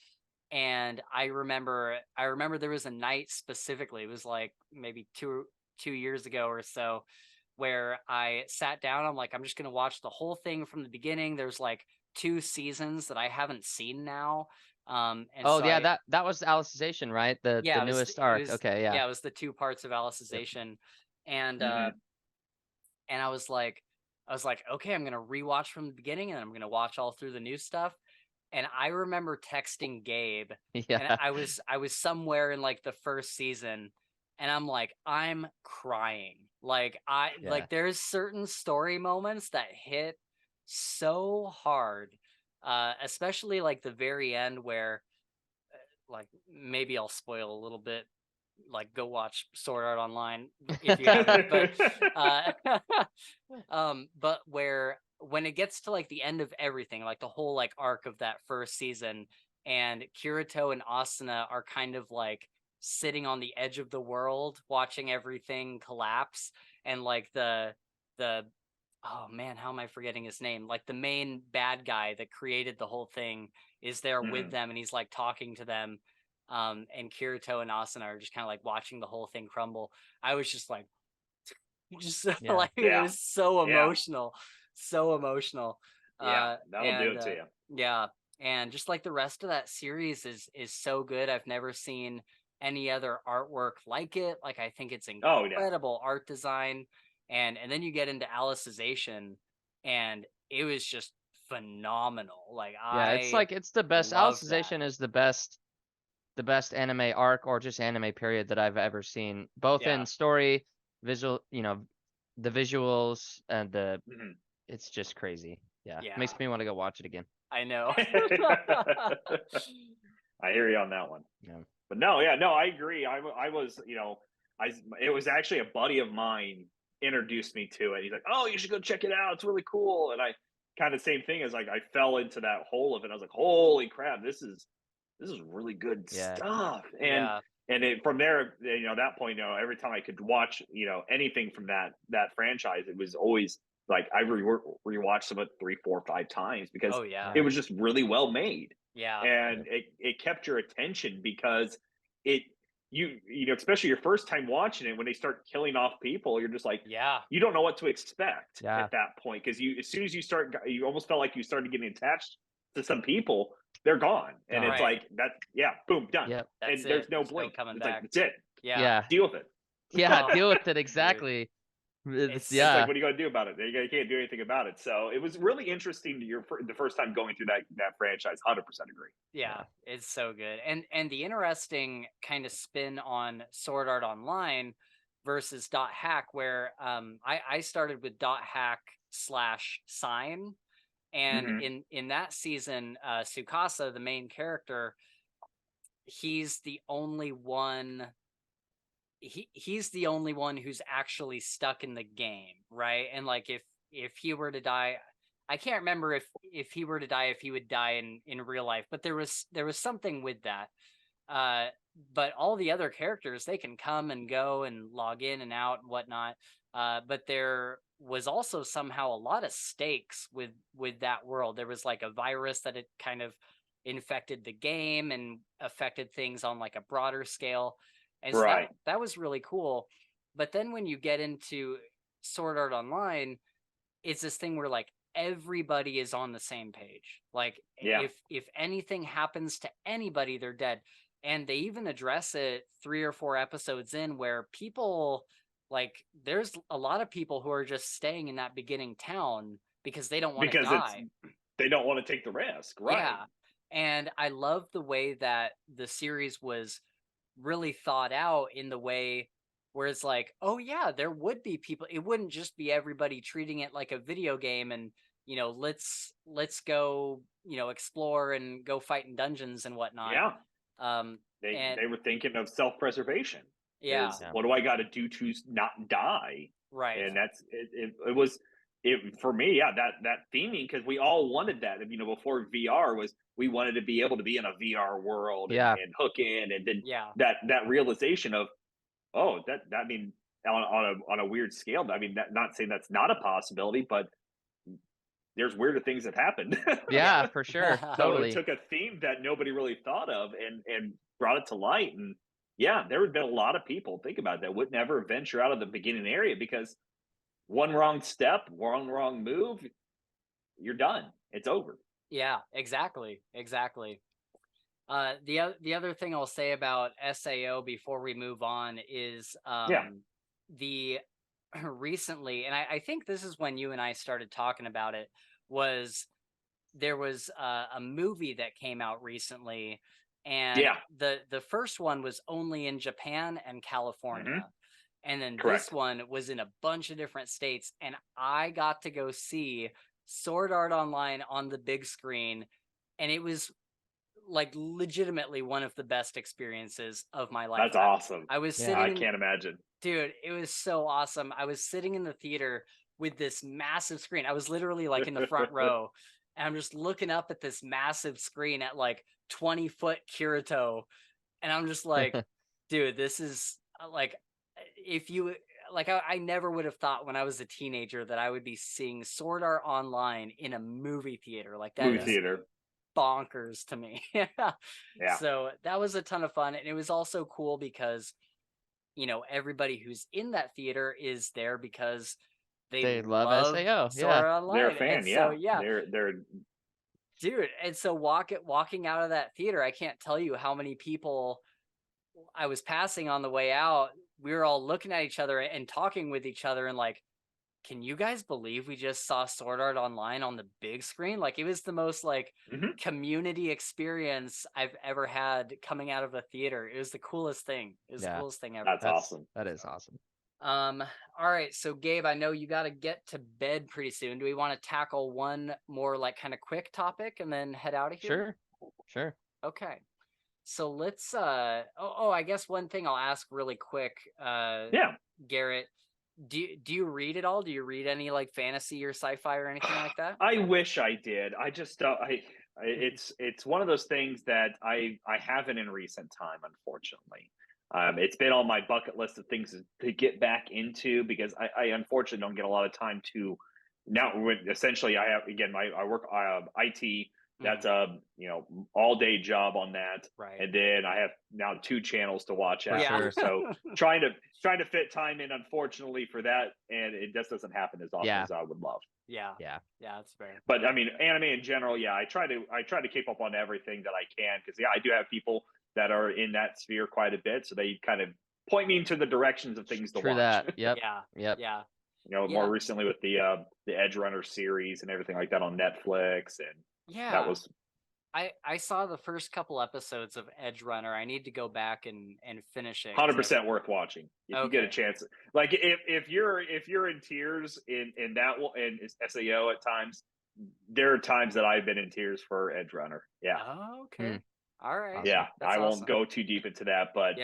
And I remember there was a night specifically, it was like maybe two years ago or so, where I sat down. I'm like, I'm just going to watch the whole thing from the beginning. There's like 2 seasons that I haven't seen now. That was Alicization, right? The newest arc. Yeah, it was the 2 parts of Alicization. And and I was like, I was like, okay, I'm gonna rewatch from the beginning, and I'm gonna watch all through the new stuff. And I remember texting Gabe, and Yeah. I was somewhere in like the first season, and I'm like, I'm crying. Like Yeah. there's certain story moments that hit so hard, especially like the very end where, like, maybe I'll spoil a little bit. Like, go watch Sword Art Online if you haven't. But where when it gets to like the end of everything, like the whole like arc of that first season, and Kirito and Asuna are kind of like sitting on the edge of the world, watching everything collapse, and like the oh man, how am I forgetting his name? Like the main bad guy that created the whole thing is there with them, and he's like talking to them. And Kirito and Asuna are just kind of like watching the whole thing crumble. I was just like, just Yeah. like it Yeah. was so Yeah. emotional, so emotional. Yeah, that'll do it to you. Yeah, and just like the rest of that series is so good. I've never seen any other artwork like it. Like, I think it's Oh, yeah. incredible art design, and then you get into Alicization, and it was just phenomenal. Like, Yeah, it's like it's the best. love that. Alicization is the best anime arc or just anime period that I've ever seen, both Yeah. in story, visual, the visuals and the Mhm. it's just crazy. Yeah. Yeah. Makes me want to go watch it again. I know. I hear you on that one. Yeah. But no, yeah, no, I agree. I was, it was actually a buddy of mine introduced me to it. He's like, "Oh, you should go check it out. It's really cool." And I kind of same thing as like I fell into that hole of it. I was like, "Holy crap, this is really good Yeah. stuff." And Yeah. and it, from there, at that point, every time I could watch, anything from that franchise, it was always like I rewatched some of it 3, 4, 5 times because Oh yeah. it was just really well made. Yeah. And it kept your attention because it especially your first time watching it, when they start killing off people, you're just like, Yeah. you don't know what to expect Yeah. at that point, because as soon as you almost felt like you started getting attached to some people. They're gone, and Gone. it's Right. like that. Yeah, boom, done. Yep. And That's there's it. no There's no blink. coming It's back. like that's it. Yeah. Yeah. Deal with it. Yeah. Oh, Deal with it dude. exactly. It's, It's It's like, yeah. what are you going to do about it? You can't do anything about it. So it was really interesting the first time going through that franchise. 100% agree. Yeah, it's so good. And the interesting kind of spin on Sword Art Online versus Dot Hack, where I started with Dot Hack / Sign, and Mhm. in that season, Tsukasa, the main character, he's the only one. He's the only one who's actually stuck in the game, right? And like, if he were to die, I can't remember if he were to die, if he would die in real life, but there was something with that. But all the other characters, they can come and go and log in and out and whatnot. But there was also somehow a lot of stakes with that world. There was like a virus that had kind of infected the game and affected things on like a broader scale. And so Right. that was really cool. But then when you get into Sword Art Online, it's this thing where like everybody is on the same page. Like, Yeah. if anything happens to anybody, they're dead. And they even address it 3 or 4 episodes in, where people, like, there's a lot of people who are just staying in that beginning town because they don't want to Because die. they don't want to take the risk. Right. Yeah. And I love the way that the series was really thought out, in the way where it's like, oh yeah, there would be people. It wouldn't just be everybody treating it like a video game and, let's go, explore and go fight in dungeons and whatnot. Yeah. And They were thinking of self-preservation. yeah, What do I got to do to not die? right. And that's it was it for me. Yeah, that theming, because we all wanted that. Before VR was, we wanted to be able to be in a VR world, Yeah. and hook in, and then Yeah. that realization of, oh, that I mean, on a weird scale. I mean, not saying that's not a possibility, but there's weirder things that happened. Yeah, for sure. So Totally. it took a theme that nobody really thought of, and brought it to light. And yeah, there would have been a lot of people, think about it, that would never venture out of the beginning area, because one wrong step, one wrong move, you're done. It's over. Yeah, exactly. The other thing I'll say about SAO before we move on is Yeah. the recently, and I think this is when you and I started talking about it, was there was a movie that came out recently, and Yeah. the first one was only in Japan and California. And then this Correct. one was in a bunch of different states, and I got to go see Sword Art Online on the big screen, and it was like legitimately one of the best experiences of my life. That's awesome. I was Yeah. sitting I in, can't imagine. dude, it was so awesome. I was sitting in the theater with this massive screen. I was literally like in the front row, and I'm just looking up at this massive screen at like 20-foot Kirito, and I'm just like, dude, this is like, if you like, I never would have thought when I was a teenager that I would be seeing Sword Art Online in a movie theater. Like, that Movie is theater. bonkers to me. Yeah. So that was a ton of fun, and it was also cool because, you know, everybody who's in that theater is there because They love love SAO. Sword Art Online. They're a fan. And Yeah. so, yeah, They're dude. And so walking out of that theater, I can't tell you how many people I was passing on the way out. We were all looking at each other and talking with each other, and like, can you guys believe we just saw Sword Art Online on the big screen? Like, it was the most like community experience I've ever had coming out of a theater. It was the coolest thing. It was the coolest thing ever. That's awesome. That is awesome. All right, so Gabe, I know you got to get to bed pretty soon. Do we want to tackle one more like kind of quick topic and then head out of here? Sure. Okay. So let's I guess one thing I'll ask really quick, Garrett, do you read at all? Do you read any like fantasy or sci-fi or anything like that? I wish I did. I just it's one of those things that I haven't in recent time, unfortunately. It's been on my bucket list of things to get back into because I unfortunately don't get a lot of time to now. Essentially, I have again I work IT. That's a all day job on that, Right. and then I have now 2 channels to watch For after. sure. So trying to fit time in, unfortunately, for that, and it just doesn't happen as often as I would love. Yeah, that's fair. But I mean, anime in general, I try to keep up on everything that I can because I do have people that are in that sphere quite a bit, so they kind of point me into the directions of things to True watch. that. Yep. Yeah. More recently with the Edge Runner series and everything like that on Netflix, and that was. I saw the first couple episodes of Edge Runner. I need to go back and finish it. 100% worth watching if you get a chance. Like if you're in tears in that in SAO at times, there are times that I've been in tears for Edge Runner. Yeah. Oh, okay. All right. Yeah, that's I awesome. won't go too deep into that, but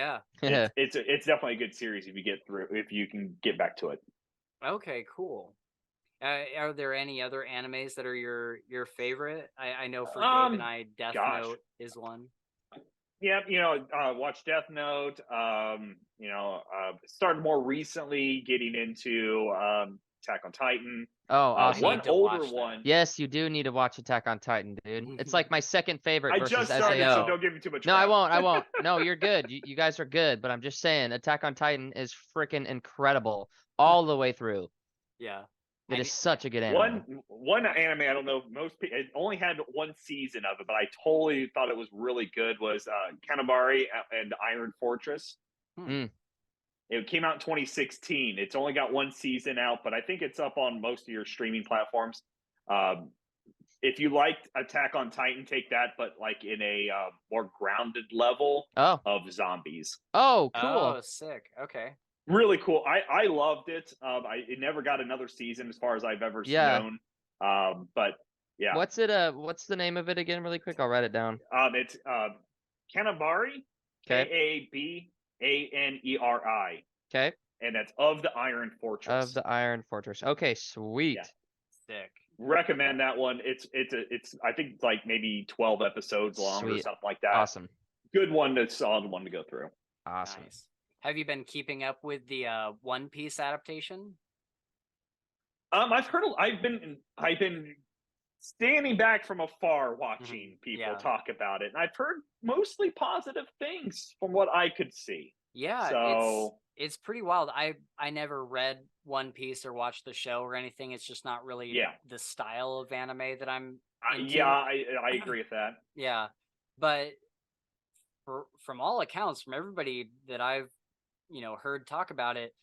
it's definitely a good series if you can get back to it. Okay, cool. Are there any other animes that are your favorite? I know for Gabe and I, Death Note is one. Yeah, watch Death Note. Started more recently getting into Attack on Titan. Oh, awesome. One older one. Yes, you do need to watch Attack on Titan, dude. It's like my second favorite versus I just started, SAO. so don't give me too much. No, I won't. No, you're good. You guys are good, but I'm just saying, Attack on Titan is freaking incredible all the way through. Yeah. It is such a good anime. One anime I don't know most people. It only had 1 season of it, but I totally thought it was really good. Was Kanabari and Iron Fortress. It came out in 2016. It's only got 1 season out, but I think it's up on most of your streaming platforms. If you liked Attack on Titan, take that, but like in a more grounded level of zombies. Oh, cool. Oh, sick. Okay. Really cool. I loved it. It never got another season as far as I've ever known. But yeah. What's the name of it again, really quick? I'll write it down. It's Kanabari. Kaabani. Okay. And that's of the Iron Fortress. Of the Iron Fortress. Okay, sweet. Yeah. Sick. Recommend that one. It's I think it's like maybe 12 episodes long or something like that. Awesome. Good one, solid one to go through. Awesome. Nice. Have you been keeping up with the One Piece adaptation? I've been standing back from afar watching people talk about it, and I've heard mostly positive things from what I could see. Yeah, so it's pretty wild. I never read One Piece or watched the show or anything. It's just not really the style of anime that I'm into. I agree with that. Yeah, but from all accounts, from everybody that I've heard talk about it,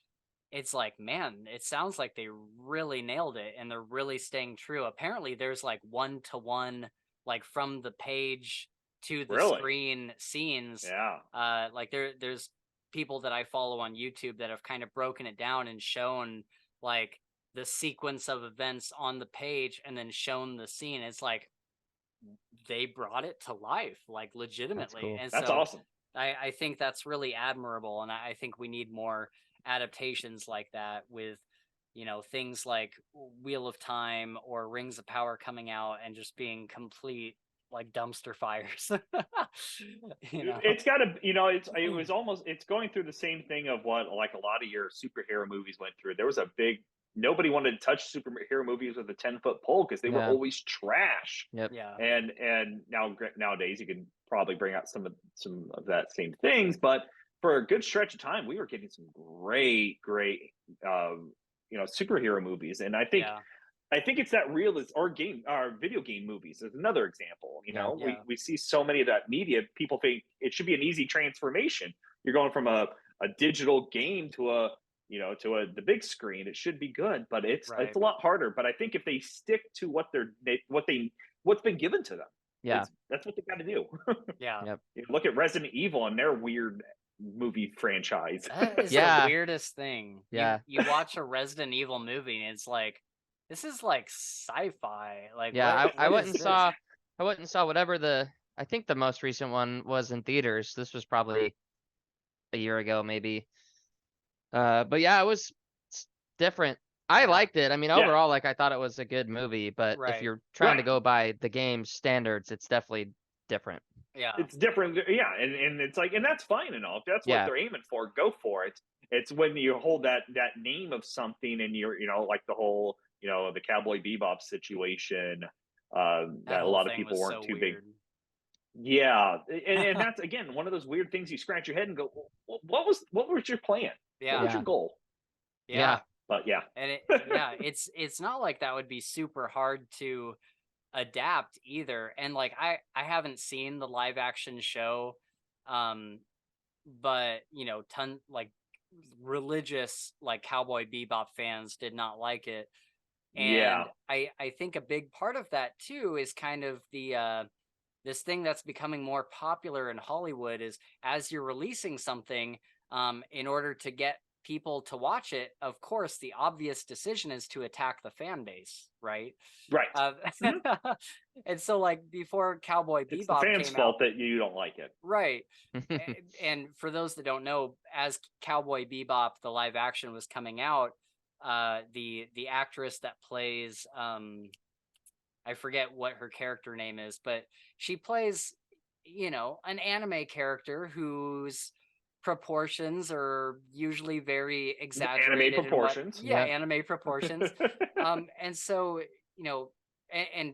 it's like, man, it sounds like they really nailed it and they're really staying true. Apparently there's like 1-to-1, like from the page to the Really? screen scenes. Yeah. Like there's people that I follow on YouTube that have kind of broken it down and shown like the sequence of events on the page and then shown the scene. It's like they brought it to life, like legitimately. cool. And That's so awesome. I think that's really admirable. And I think we need more adaptations like that with, you know, things like Wheel of Time or Rings of Power coming out and just being complete like dumpster fires. You know, It's got to, you know, it was almost, it's going through the same thing of what like a lot of your superhero movies went through. There was a big, nobody wanted to touch superhero movies with a 10-foot pole because they were Yeah. always trash. Yep. yeah. And nowadays you can probably bring out some of that same things, but for a good stretch of time we were getting some great you know, superhero movies. And Yeah. I think it's that realist or video game movies is another example. You know, Yeah. we see so many of that media. People think it should be an easy transformation. You're going from a digital game to a, you know, to the big screen. It should be good, but it's Right. a lot harder. But I think if they stick to what's been given to them, Yeah. that's what they got to do. Yeah. Yep. You look at Resident Evil and their weird movie franchise. That is Yeah. the weirdest thing. Yeah. You watch a Resident Evil movie and it's like, this is like sci-fi. Like, Yeah, what I went is and this? saw whatever I think the most recent one was in theaters. This was probably a year ago, maybe. But yeah, it's different. I Yeah. liked it. I mean, Yeah. overall, like I thought it was a good movie, but if Right. you're trying to Right. go by the game's standards, it's definitely different. Yeah. It's different. Yeah. And it's like, and that's fine and all. If that's what Yeah. they're aiming for, go for it. It's when you hold that name of something and you're, you know, like the whole, you know, the Cowboy Bebop situation, that a whole lot of thing people was weren't so too weird. big. Yeah. And that's again one of those weird things you scratch your head and go, what was your plan? Yeah. What was Yeah. your goal? Yeah. But yeah. And it's not like that would be super hard to adapt either. And like I haven't seen the live action show, but you know, like religious like Cowboy Bebop fans did not like it. Yeah. And I think a big part of that too is kind of the this thing that's becoming more popular in Hollywood is as you're releasing something, in order to get people to watch it, of course, the obvious decision is to attack the fan base, right? Right. And so, like before Cowboy It's the Bebop fans' came fault out, that you don't like it. right? And for those that don't know, as Cowboy Bebop, the live action was coming out, the actress that plays I forget what her character name is, but she plays, you know, an anime character whose proportions are usually very exaggerated. Anime proportions. Yeah, Yep. anime proportions. And so, you know, and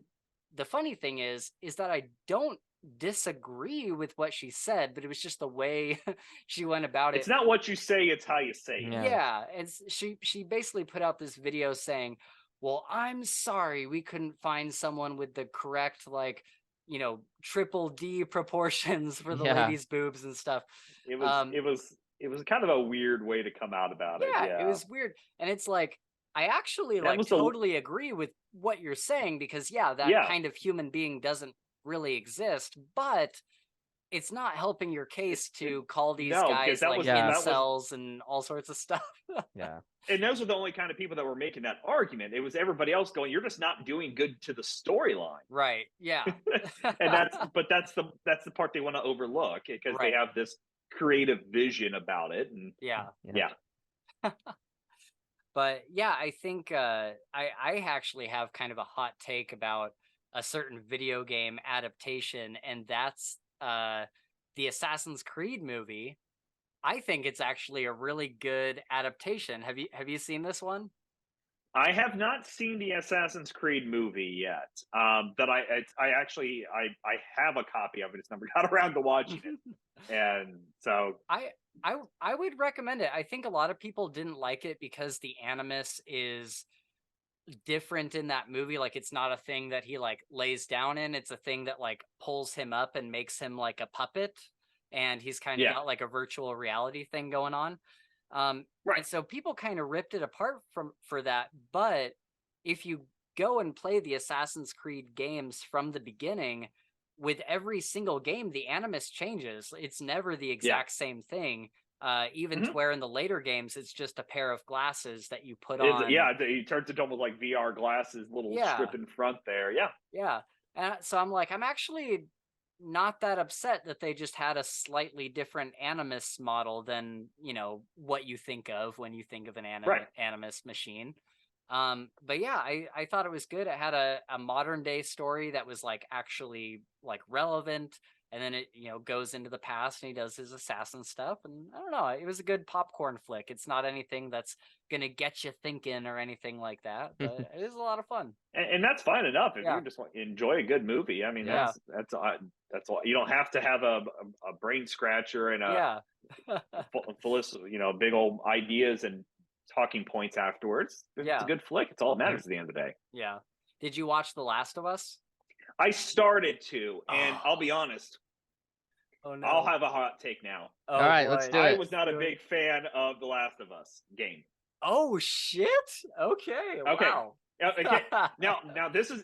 the funny thing is that I don't disagree with what she said, but it was just the way she went about it. It's not what you say, it's how you say it. Yeah, and she basically put out this video saying, well, I'm sorry we couldn't find someone with the correct, like, you know, triple D proportions for the Yeah. ladies' boobs and stuff. It was kind of a weird way to come out about it. Yeah, it was weird. And it's like, I actually That like was the- totally agree with what you're saying because yeah, that Yeah. kind of human being doesn't really exist, but it's not helping your case to call these No, guys because that like was- Yeah. that was- incels and all sorts of stuff. Yeah. And those are the only kind of people that were making that argument. It was everybody else going, "You're just not doing good to the storyline." Right. Yeah. And that's the part they want to overlook because Right. they have this creative vision about it. And Yeah. yeah. But yeah, I think I actually have kind of a hot take about a certain video game adaptation, and that's the Assassin's Creed movie. I think it's actually a really good adaptation. Have you seen this one? I have not seen the Assassin's Creed movie yet. But I actually have a copy of it. It's never got around to watching it. And so I would recommend it. I think a lot of people didn't like it because the animus is different in that movie. Like it's not a thing that he like lays down in. It's a thing that like pulls him up and makes him like a puppet. And he's kind of Yeah. got like a virtual reality thing going on. Right. And so people kind of ripped it apart for that. But if you go and play the Assassin's Creed games from the beginning, with every single game, the animus changes. It's never the exact same thing. Even to where in the later games, it's just a pair of glasses that you put on. He turns into almost like VR glasses, little strip in front there. Yeah. Yeah. And so I'm like, I'm actually not that upset that they just had a slightly different animus model than, you know, what you think of when you think of an animus machine. But yeah, I thought it was good. It had a modern day story that was like actually like relevant, and then it, you know, goes into the past and he does his assassin stuff. And I don't know, it was a good popcorn flick. It's not anything that's gonna get you thinking or anything like that, but it is a lot of fun. And that's fine enough if you just want enjoy a good movie. I mean, that's all. You don't have to have a brain scratcher and a full of, you know, big old ideas and talking points afterwards. It's a good flick. It's all that matters at the end of the day. Yeah. Did you watch The Last of Us? I started to, and I'll be honest. Oh no. I'll have a hot take now. All right, let's do it. I was not a big fan of The Last of Us game. Oh shit. Okay. Wow. Okay. Now this is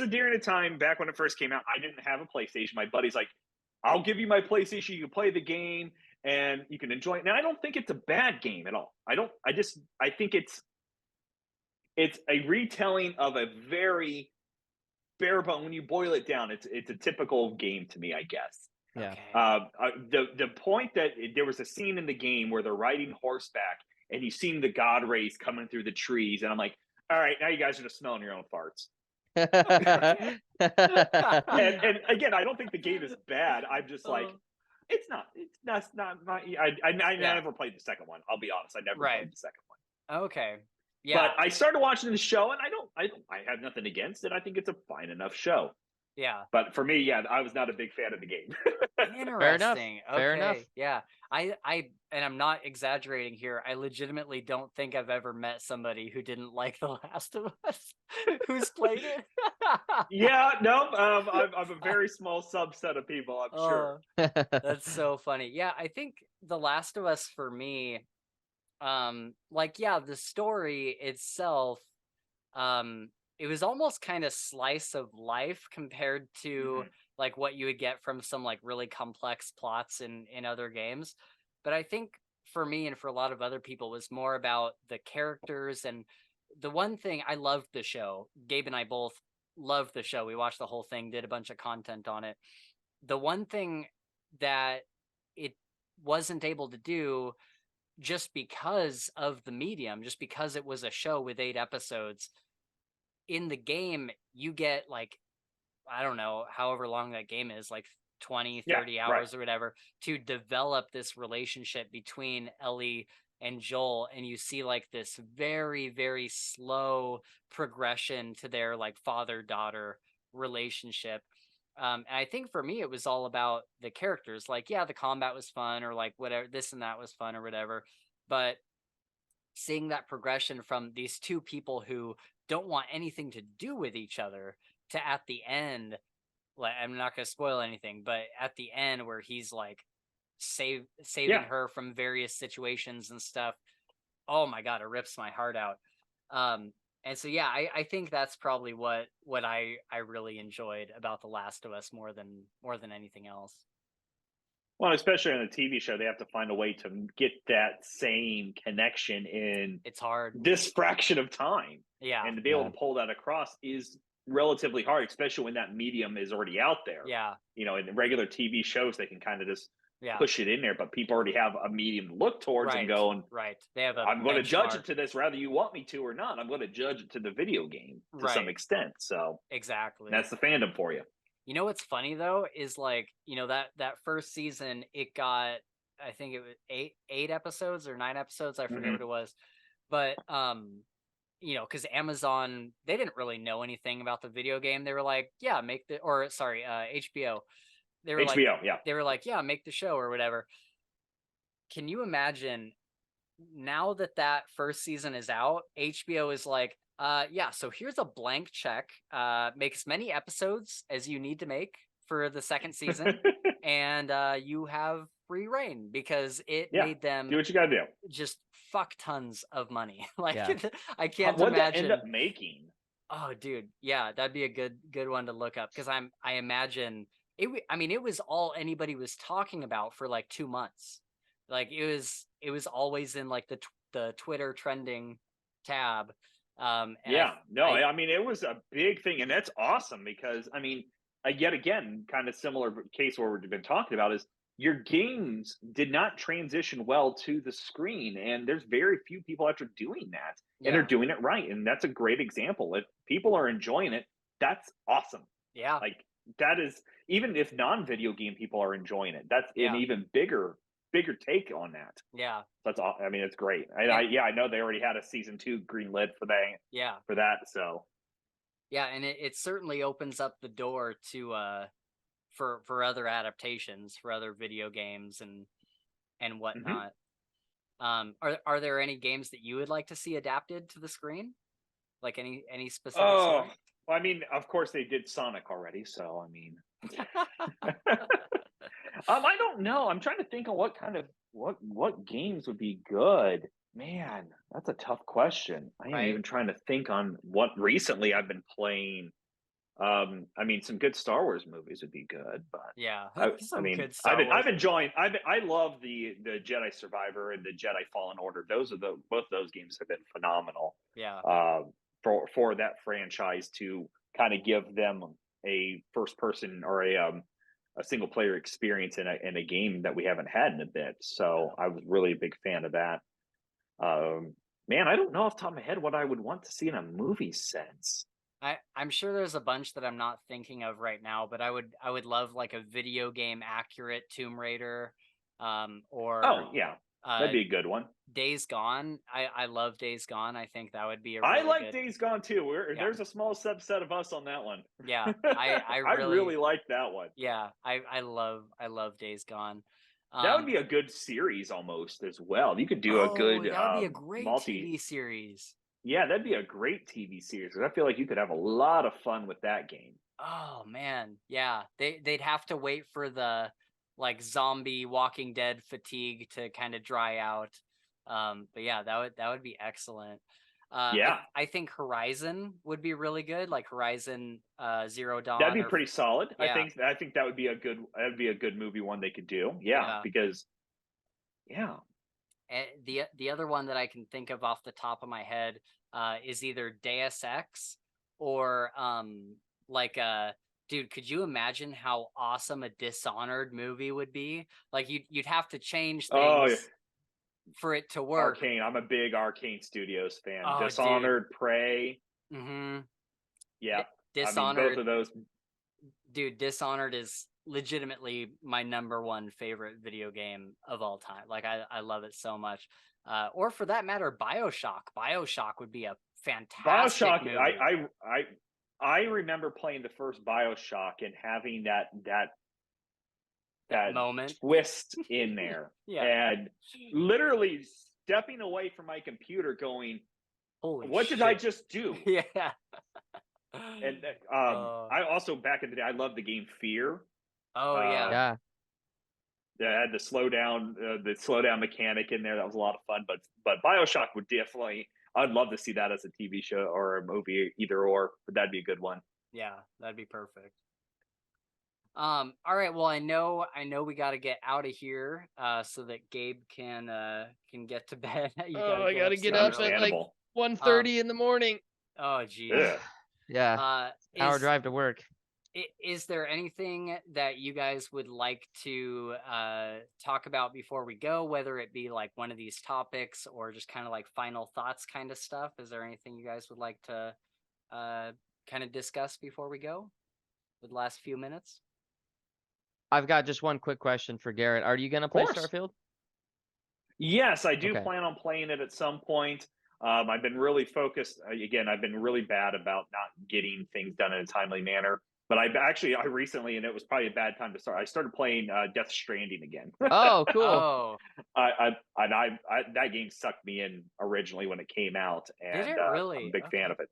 during a time back when it first came out. I didn't have a PlayStation. My buddy's like, I'll give you my PlayStation. You can play the game and you can enjoy it. Now I don't think it's a bad game at all. I think it's a retelling of a very bare bone. When you boil it down, it's a typical game to me, I guess. Yeah. The point that there was a scene in the game where they're riding horseback and you see the god rays coming through the trees, and I'm like, all right, now you guys are just smelling your own farts. and again, I don't think the game is bad. I'm just like, it's not. I never played the second one. I'll be honest, I never played the second one. Okay. Yeah. But I started watching the show, and I have nothing against it. I think it's a fine enough show. Yeah. But for me, I was not a big fan of the game. Interesting. Fair enough. Yeah. And I'm not exaggerating here. I legitimately don't think I've ever met somebody who didn't like The Last of Us who's played it. I'm a very small subset of people, I'm sure. That's so funny. Yeah, I think The Last of Us for me, the story itself, it was almost kind of slice of life compared to like what you would get from some like really complex plots in other games. But I think for me and for a lot of other people, it was more about the characters. And the one thing, I loved the show. Gabe and I both loved the show. We watched the whole thing, did a bunch of content on it. The one thing that it wasn't able to do, just because of the medium, just because it was a show with 8 episodes, in the game, you get like, I don't know, however long that game is, like 20, 30 hours or whatever, to develop this relationship between Ellie and Joel. And you see like this very, very slow progression to their like father-daughter relationship. And I think for me, it was all about the characters. Like, the combat was fun, or like whatever, this and that was fun or whatever. But seeing that progression from these two people who don't want anything to do with each other to at the end, like, I'm not going to spoil anything, but at the end where he's like saving her from various situations and stuff. Oh my God, it rips my heart out. And so, I think that's probably what I really enjoyed about The Last of Us more than anything else. Well, especially on a TV show, they have to find a way to get that same connection in. It's hard. This fraction of time. Yeah. And to be able to pull that across is relatively hard, especially when that medium is already out there. Yeah. You know, in regular TV shows, they can kind of just push it in there, but people already have a medium to look towards and go, they have I'm going to judge it to this, whether you want me to or not. I'm going to judge it to the video game to some extent. So exactly, that's the fandom for you. You know what's funny though is like, you know, that first season, it got, I think it was 8 episodes or 9 episodes, I forget what it was, but you know, because Amazon, they didn't really know anything about the video game. They were like, HBO. They were they were like, make the show or whatever. Can you imagine now that first season is out, HBO is like, so here's a blank check. Make as many episodes as you need to make for the second season, and you have free reign because it Yeah, made them do what you gotta do. just fuck tons of money. Like Yeah. I can't What'd that imagine. end up making? Oh, dude, yeah, that'd be a good one to look up because I imagine it. I mean, it was all anybody was talking about for like 2 months. Like it was always in like the Twitter trending tab. And Yeah, no, I mean, it was a big thing, and that's awesome because I mean, yet again, kind of similar case where we've been talking about is your games did not transition well to the screen, and there's very few people out there doing that, and they're yeah, doing it right, and that's a great example. If people are enjoying it, that's awesome. yeah, Like that is even if non-video game people are enjoying it, that's an yeah, even bigger take on that. yeah, That's all. I mean, it's great. And and I know they already had a season 2 greenlit yeah, for that. So yeah, and it certainly opens up the door to for other adaptations for other video games and mhm. whatnot. Are there any games that you would like to see adapted to the screen? Like any specific Oh, story? well, I mean, of course they did Sonic already. So I mean, I don't know. I'm trying to think of what kind of what games would be good. Man, that's a tough question. I am Right? even trying to think on what recently I've been playing. I mean, some good Star Wars movies would be good, but Yeah. I Some mean, good Star I've Wars. enjoying I love the Jedi Survivor and the Jedi Fallen Order. Those are the both those games have been phenomenal. Yeah. Uh, for that franchise to kind of give them a first person or a single player experience in a game that we haven't had in a bit. So I was really a big fan of that. Um, Man, I don't know off the top of my head what I would want to see in a movie sense. I'm sure there's a bunch that I'm not thinking of right now, but I would love like a video game accurate Tomb Raider, or Oh yeah, that'd uh be a good one. Days Gone. I love Days Gone. I think that would be a I really like good. Days Gone too. Yeah. There's a small subset of us on that one. Yeah. I I really really like that one. yeah, I love Days Gone. That would Um be a good series almost as well. You could do a oh, good that would be a great multi. TV series. Yeah, that'd be a great TV series. 'Cause I feel like you could have a lot of fun with that game. Oh man, yeah. They'd have to wait for the like zombie Walking Dead fatigue to kind of dry out. But yeah, that would be excellent. Yeah, I think Horizon would be really good, like Horizon Zero that'd Dawn be or pretty solid. yeah, I think that would be a good movie one they could do. Yeah, yeah. because yeah. The other one that I can think of off the top of my head is either Deus Ex or like dude, could you imagine how awesome a Dishonored movie would be? Like you'd have to change Oh, yeah. things for it to work. Arcane. I'm a big Arcane Studios fan. Oh, dude. Dishonored, Prey. Mm-hmm. Yeah, I mean both Dishonored, of those. dude. Dishonored is legitimately my number one favorite video game of all time. Like I love it so much. Or for that matter, BioShock. BioShock would be a fantastic BioShock. movie. I remember playing the first BioShock and having That that moment. twist in there, Yeah. and literally stepping away from my computer, going, Holy "What shit. did I just do?" Yeah. And Oh. I also back in the day, I loved the game Fear. Oh yeah. Yeah. That had the slow down mechanic in there. That was a lot of fun. But BioShock would definitely. I'd love to see that as a TV show or a movie, either or. But that'd be a good one. Yeah, that'd be perfect. All right, well I know we gotta get out of here so that Gabe can get to bed. You Oh, gotta I get gotta up get super up early. at like Understandable. 1:30 in the morning. Oh geez. Ugh. Yeah, hour Is drive to work. is there anything that you guys would like to talk about before we go, whether it be like one of these topics or just kind of like final thoughts kind of stuff? Is there anything you guys would like to kind of discuss before we go with the last few minutes? I've got just one quick question for Garrett. Are you gonna Of play course. Starfield? Yes, I do Okay. plan on playing it at some point. I've been really focused. Again, I've been really bad about not getting things done in a timely manner. But I recently, and it was probably a bad time to start. I started playing Death Stranding again. Oh, cool. Oh, That game sucked me in originally when it came out, did and it I'm a really? big fan Okay. of it.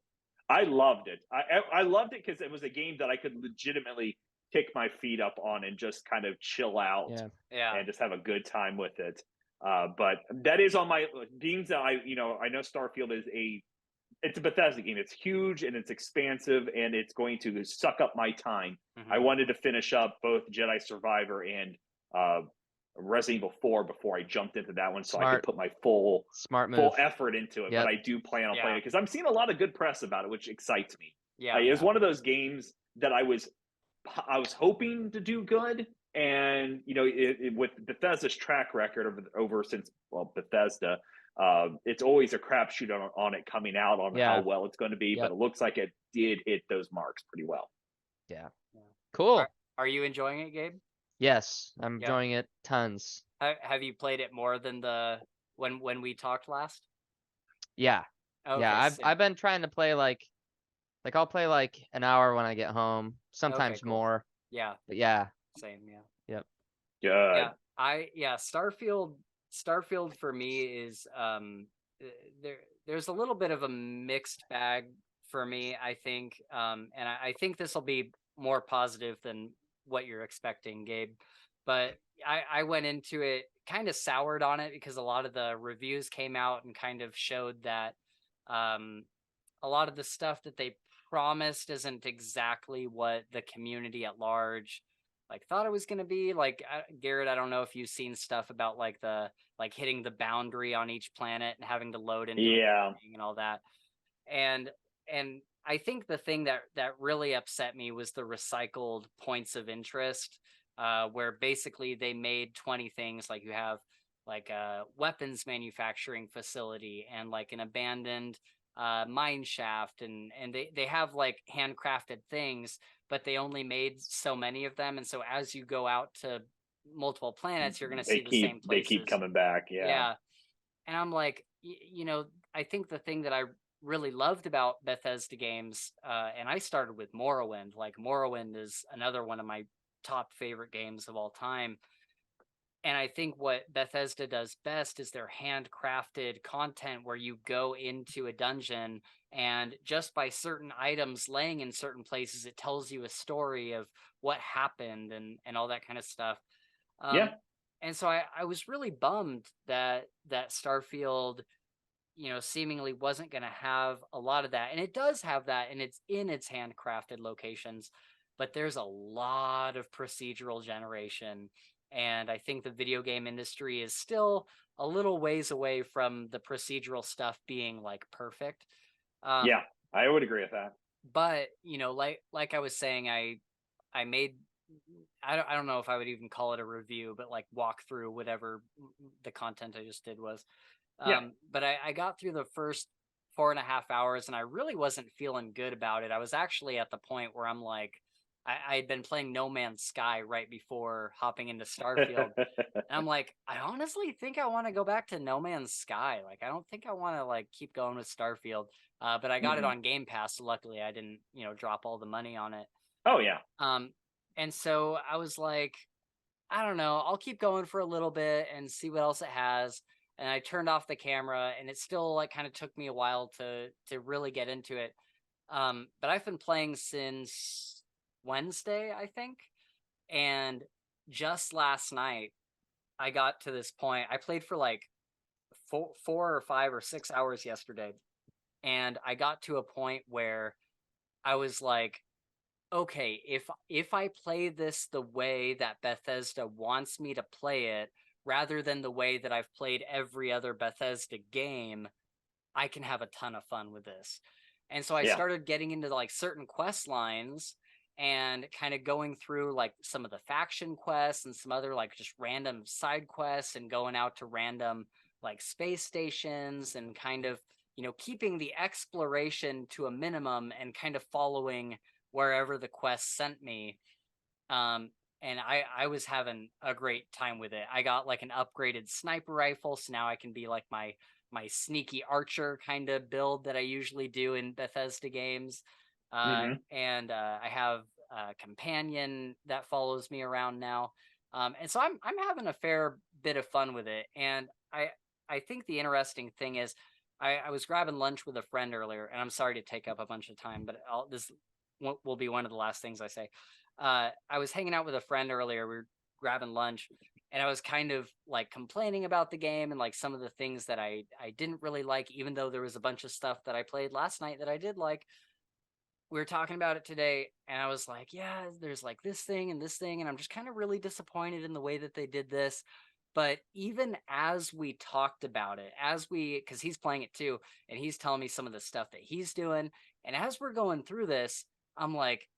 I loved it. I loved it because it was a game that I could legitimately kick my feet up on and just kind of chill out Yeah. and just have a good time with it. But that is on my games that I know Starfield is it's a Bethesda game. It's huge and it's expansive and it's going to suck up my time. I wanted to finish up both Jedi Survivor and Resident Evil 4 before I jumped into that one, so I could put my full effort into it. But I do plan on playing it because I'm seeing a lot of good press about it, which excites me. Yeah, it's one of those games that I was hoping to do good, and with Bethesda's track record over since Bethesda, it's always a crapshoot on it coming out on how well it's going to be. But it looks like it did hit those marks pretty well. Yeah, cool. Are you enjoying it, Gabe? Yes, I'm enjoying it tons. Have you played it more than when we talked last? Yeah. Okay, yeah, I've been trying to play like I'll play like an hour when I get home, sometimes more. Yeah. But yeah. Same, yeah. Yep. Good. Yeah, Starfield for me is there's a little bit of a mixed bag for me, I think. And I think this will be more positive than what you're expecting, Gabe. But I went into it kind of soured on it because a lot of the reviews came out and kind of showed that a lot of the stuff that they promised isn't exactly what the community at large thought it was going to be. Garrett, I don't know if you've seen stuff about hitting the boundary on each planet and having to load into and all that. And I think the thing that really upset me was the recycled points of interest, where basically they made 20 things. Like you have a weapons manufacturing facility and an abandoned mine shaft, and they have handcrafted things, but they only made so many of them. And so as you go out to multiple planets, you're going to see the same places. They keep coming back. Yeah. And I'm like, I think the thing that I really loved about Bethesda games, and I started with Morrowind. Morrowind is another one of my top favorite games of all time. And I think what Bethesda does best is their handcrafted content where you go into a dungeon and just by certain items laying in certain places, it tells you a story of what happened and all that kind of stuff. And so I was really bummed that Starfield, seemingly wasn't going to have a lot of that. And it does have that, and it's in its handcrafted locations, but there's a lot of procedural generation. And I think the video game industry is still a little ways away from the procedural stuff being perfect. Yeah, I would agree with that. But like I was saying, I made, I don't know if I would even call it a review, but walk through whatever the content I just did was. But I got through the first 4.5 hours, and I really wasn't feeling good about it. I was actually at the point where I'm like, I had been playing No Man's Sky right before hopping into Starfield. And I'm like, I honestly think I want to go back to No Man's Sky. I don't think I want to keep going with Starfield. But I got it on Game Pass. So luckily I didn't, drop all the money on it. Oh yeah. And so I was like, I don't know, I'll keep going for a little bit and see what else it has. And I turned off the camera, and it still kind of took me a while to really get into it. But I've been playing since Wednesday, I think. And just last night, I got to this point. I played for 4 or 5 or 6 hours yesterday. And I got to a point where I was like, okay, if I play this the way that Bethesda wants me to play it, rather than the way that I've played every other Bethesda game, I can have a ton of fun with this. And so I started getting into certain quest lines and kind of going through some of the faction quests and some other just random side quests, and going out to random space stations, and kind of keeping the exploration to a minimum and kind of following wherever the quest sent me. And I was having a great time with it. I got an upgraded sniper rifle, so now I can be my sneaky archer kind of build that I usually do in Bethesda games. And I have a companion that follows me around now. And so I'm having a fair bit of fun with it. And I think the interesting thing is I was grabbing lunch with a friend earlier, and I'm sorry to take up a bunch of time, but this will be one of the last things I say. I was hanging out with a friend earlier. We were grabbing lunch, and I was kind of like complaining about the game and like some of the things that I didn't really like, even though there was a bunch of stuff that I played last night that I did like. We were talking about it today, and I was like, yeah, there's like this thing, and I'm just kind of really disappointed in the way that they did this. But even as we talked about it, because he's playing it too, and he's telling me some of the stuff that he's doing, and as we're going through this, I'm like,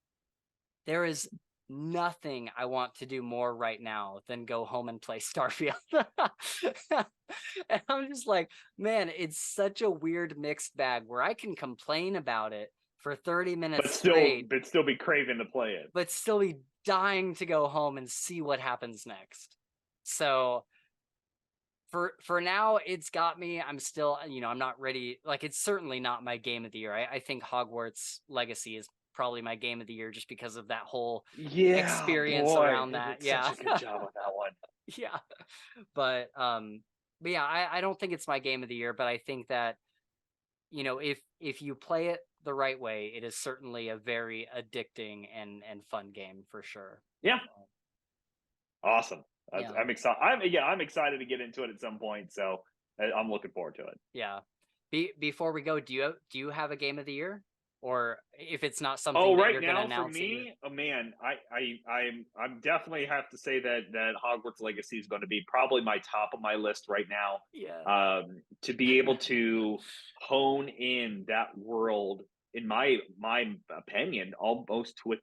there is nothing I want to do more right now than go home and play Starfield. And I'm just like, man, it's such a weird mixed bag where I can complain about it for 30 minutes straight, but still be craving to play it, but still be dying to go home and see what happens next. So for now, it's got me. I'm still, I'm not ready. Like, it's certainly not my game of the year. I think Hogwarts Legacy is probably my game of the year just because of that whole experience around that. Such a good job on that one. Yeah. But yeah, I don't think it's my game of the year, but I think that, if you play it the right way, it is certainly a very addicting and fun game for sure. Yeah. Awesome. Yeah. I'm excited. I'm excited to get into it at some point. So I'm looking forward to it. Yeah. Before we go, do you have a game of the year, or if it's not something that you're going to announce? For me, man, I'm definitely have to say that Hogwarts Legacy is going to be probably my top of my list right now. Yeah. To be able to hone in that world, in my opinion, almost to a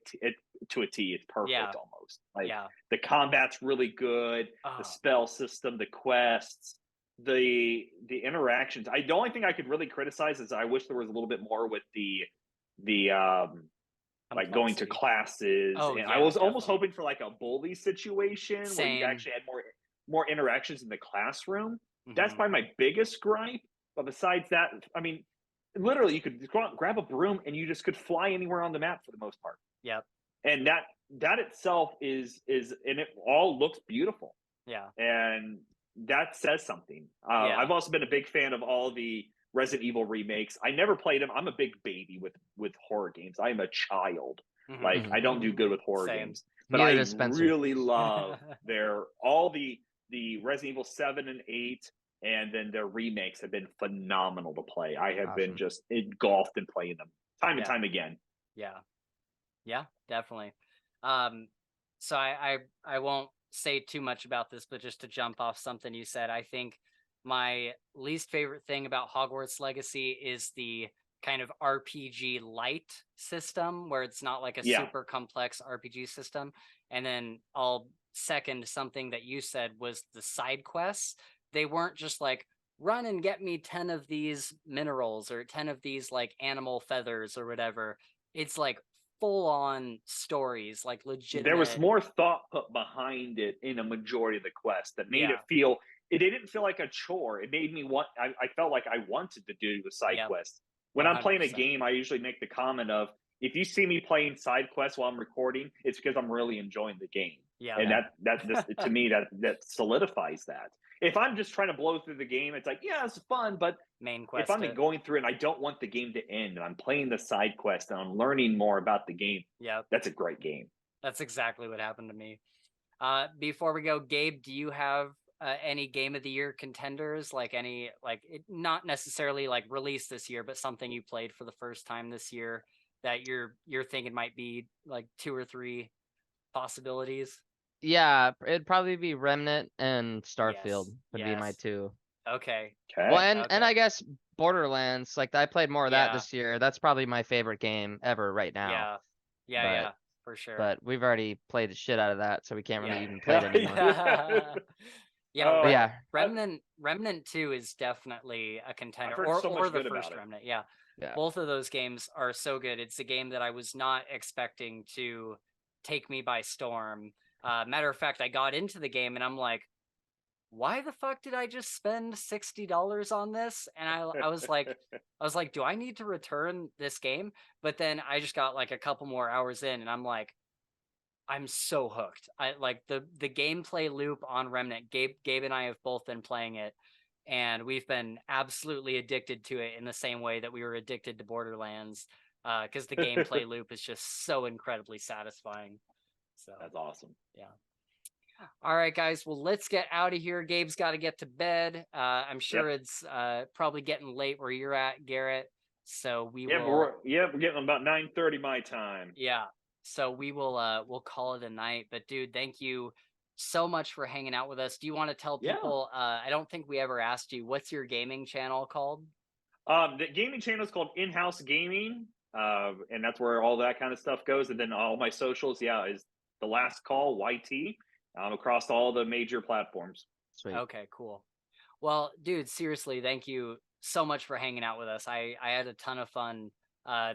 T, it's perfect. Yeah. Almost like the combat's really good, the spell system, the quests, the interactions. The only thing I could really criticize is I wish there was a little bit more with the like going to classes. I was almost hoping for like a bully situation where you actually had more interactions in the classroom. Mm-hmm. That's probably my biggest gripe. But besides that, I mean, literally, you could go out, grab a broom, and you just could fly anywhere on the map for the most part. Yep. And that itself is and it all looks beautiful. Yeah. And that says something. I've also been a big fan of all the Resident Evil remakes. I never played them. I'm a big baby with horror games. I am a child. Mm-hmm. Like, I don't do good with horror games. But I really love all the Resident Evil 7 and 8, and then their remakes have been phenomenal to play. I have been just engulfed in playing them time and time again. Yeah, definitely. So I won't say too much about this, but just to jump off something you said, I think my least favorite thing about Hogwarts Legacy is the kind of RPG light system where it's not like a super complex RPG system. And then I'll second something that you said was the side quests. They weren't just like, run and get me 10 of these minerals or 10 of these like animal feathers or whatever. It's like full on stories, like legitimate. There was more thought put behind it in a majority of the quests that made it didn't feel like a chore. It made me I felt like I wanted to do the side quests. When 100%. I'm playing a game, I usually make the comment of, if you see me playing side quests while I'm recording, it's because I'm really enjoying the game. Yeah. And that just, to me, that solidifies that. If I'm just trying to blow through the game, it's like, yeah, it's fun, but main quest. If I'm going through and I don't want the game to end, and I'm playing the side quest and I'm learning more about the game, that's a great game. That's exactly what happened to me. Before we go, Gabe, do you have any game of the year contenders? Like any, not necessarily like released this year, but something you played for the first time this year that you're thinking might be like 2 or 3 possibilities? Yeah, it'd probably be Remnant and Starfield would be my 2. Okay. Well, and I guess Borderlands, like I played more of that this year. That's probably my favorite game ever right now. Yeah, for sure. But we've already played the shit out of that, so we can't really even play it anymore. Remnant 2 is definitely a contender, or the first Remnant. Yeah. Both of those games are so good. It's a game that I was not expecting to take me by storm. Matter of fact, I got into the game and I'm like, why the fuck did I just spend $60 on this? And I was like, do I need to return this game? But then I just got like a couple more hours in and I'm like, I'm so hooked. I like the gameplay loop on Remnant. Gabe and I have both been playing it, and we've been absolutely addicted to it in the same way that we were addicted to Borderlands, because the gameplay loop is just so incredibly satisfying. So That's awesome. yeah. All right, guys. Well, let's get out of here. Gabe's got to get to bed. I'm sure it's probably getting late where you're at, Garrett. So we will. We're getting about 9:30 my time. Yeah. So we'll call it a night. But dude, thank you so much for hanging out with us. Do you want to tell people? I don't think we ever asked you. What's your gaming channel called? The gaming channel is called In-House Gaming, and that's where all that kind of stuff goes. And then all my socials, is The Last Call YT, across all the major platforms. Sweet. Okay, cool. Well, dude, seriously, thank you so much for hanging out with us. I had a ton of fun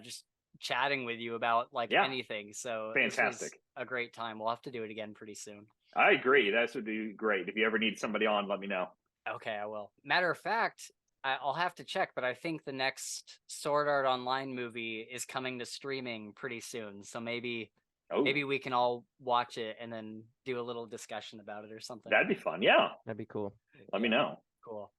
just chatting with you about anything. So fantastic. This was a great time. We'll have to do it again pretty soon. I agree. That would be great. If you ever need somebody on, let me know. Okay, I will. Matter of fact, I'll have to check, but I think the next Sword Art Online movie is coming to streaming pretty soon. So maybe we can all watch it and then do a little discussion about it or something. That'd be fun. Yeah. That'd be cool. Let me know. Cool.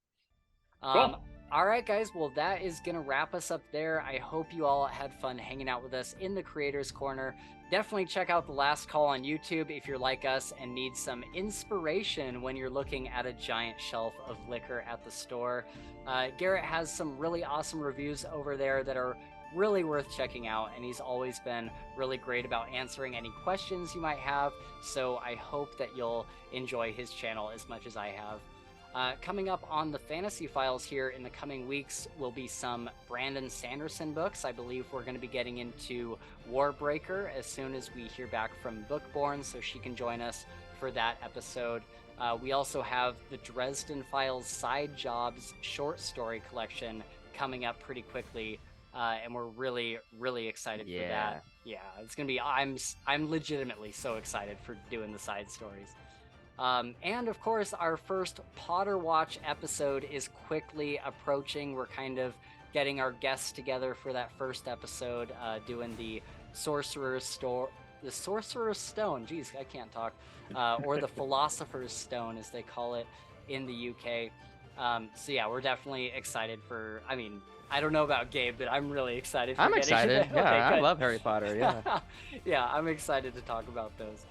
Cool. All right, guys. Well, that is going to wrap us up there. I hope you all had fun hanging out with us in the Creators Corner. Definitely check out The Last Call on YouTube if you're like us and need some inspiration when you're looking at a giant shelf of liquor at the store. Garrett has some really awesome reviews over there that are really worth checking out, and he's always been really great about answering any questions you might have. So I hope that you'll enjoy his channel as much as I have. Coming up on the Fantasy Files here in the coming weeks will be some Brandon Sanderson books. I believe we're going to be getting into Warbreaker as soon as we hear back from Bookborn, so she can join us for that episode. We also have the Dresden Files Side Jobs short story collection coming up pretty quickly, and we're really, really excited for that. Yeah, it's going to be, I'm legitimately so excited for doing the side stories. And of course, our first Potter Watch episode is quickly approaching. We're kind of getting our guests together for that first episode, doing the Sorcerer's Stone. Geez, I can't talk. Or the Philosopher's Stone, as they call it in the UK. So yeah, we're definitely excited for. I mean, I don't know about Gabe, but I'm really excited. I'm excited. Yeah, I love Harry Potter. Yeah. Yeah, I'm excited to talk about those.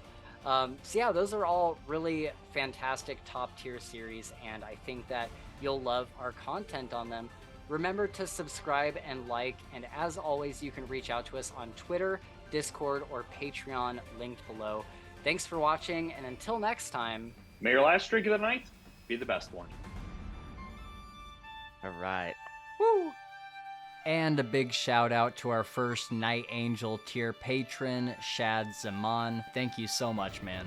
So yeah, those are all really fantastic top tier series, and I think that you'll love our content on them. Remember to subscribe and like, and as always, you can reach out to us on Twitter, Discord, or Patreon, linked below. Thanks for watching, and until next time, may your last drink of the night be the best one. All right. Woo! And a big shout out to our first Night Angel tier patron, Shad Zaman. Thank you so much, man.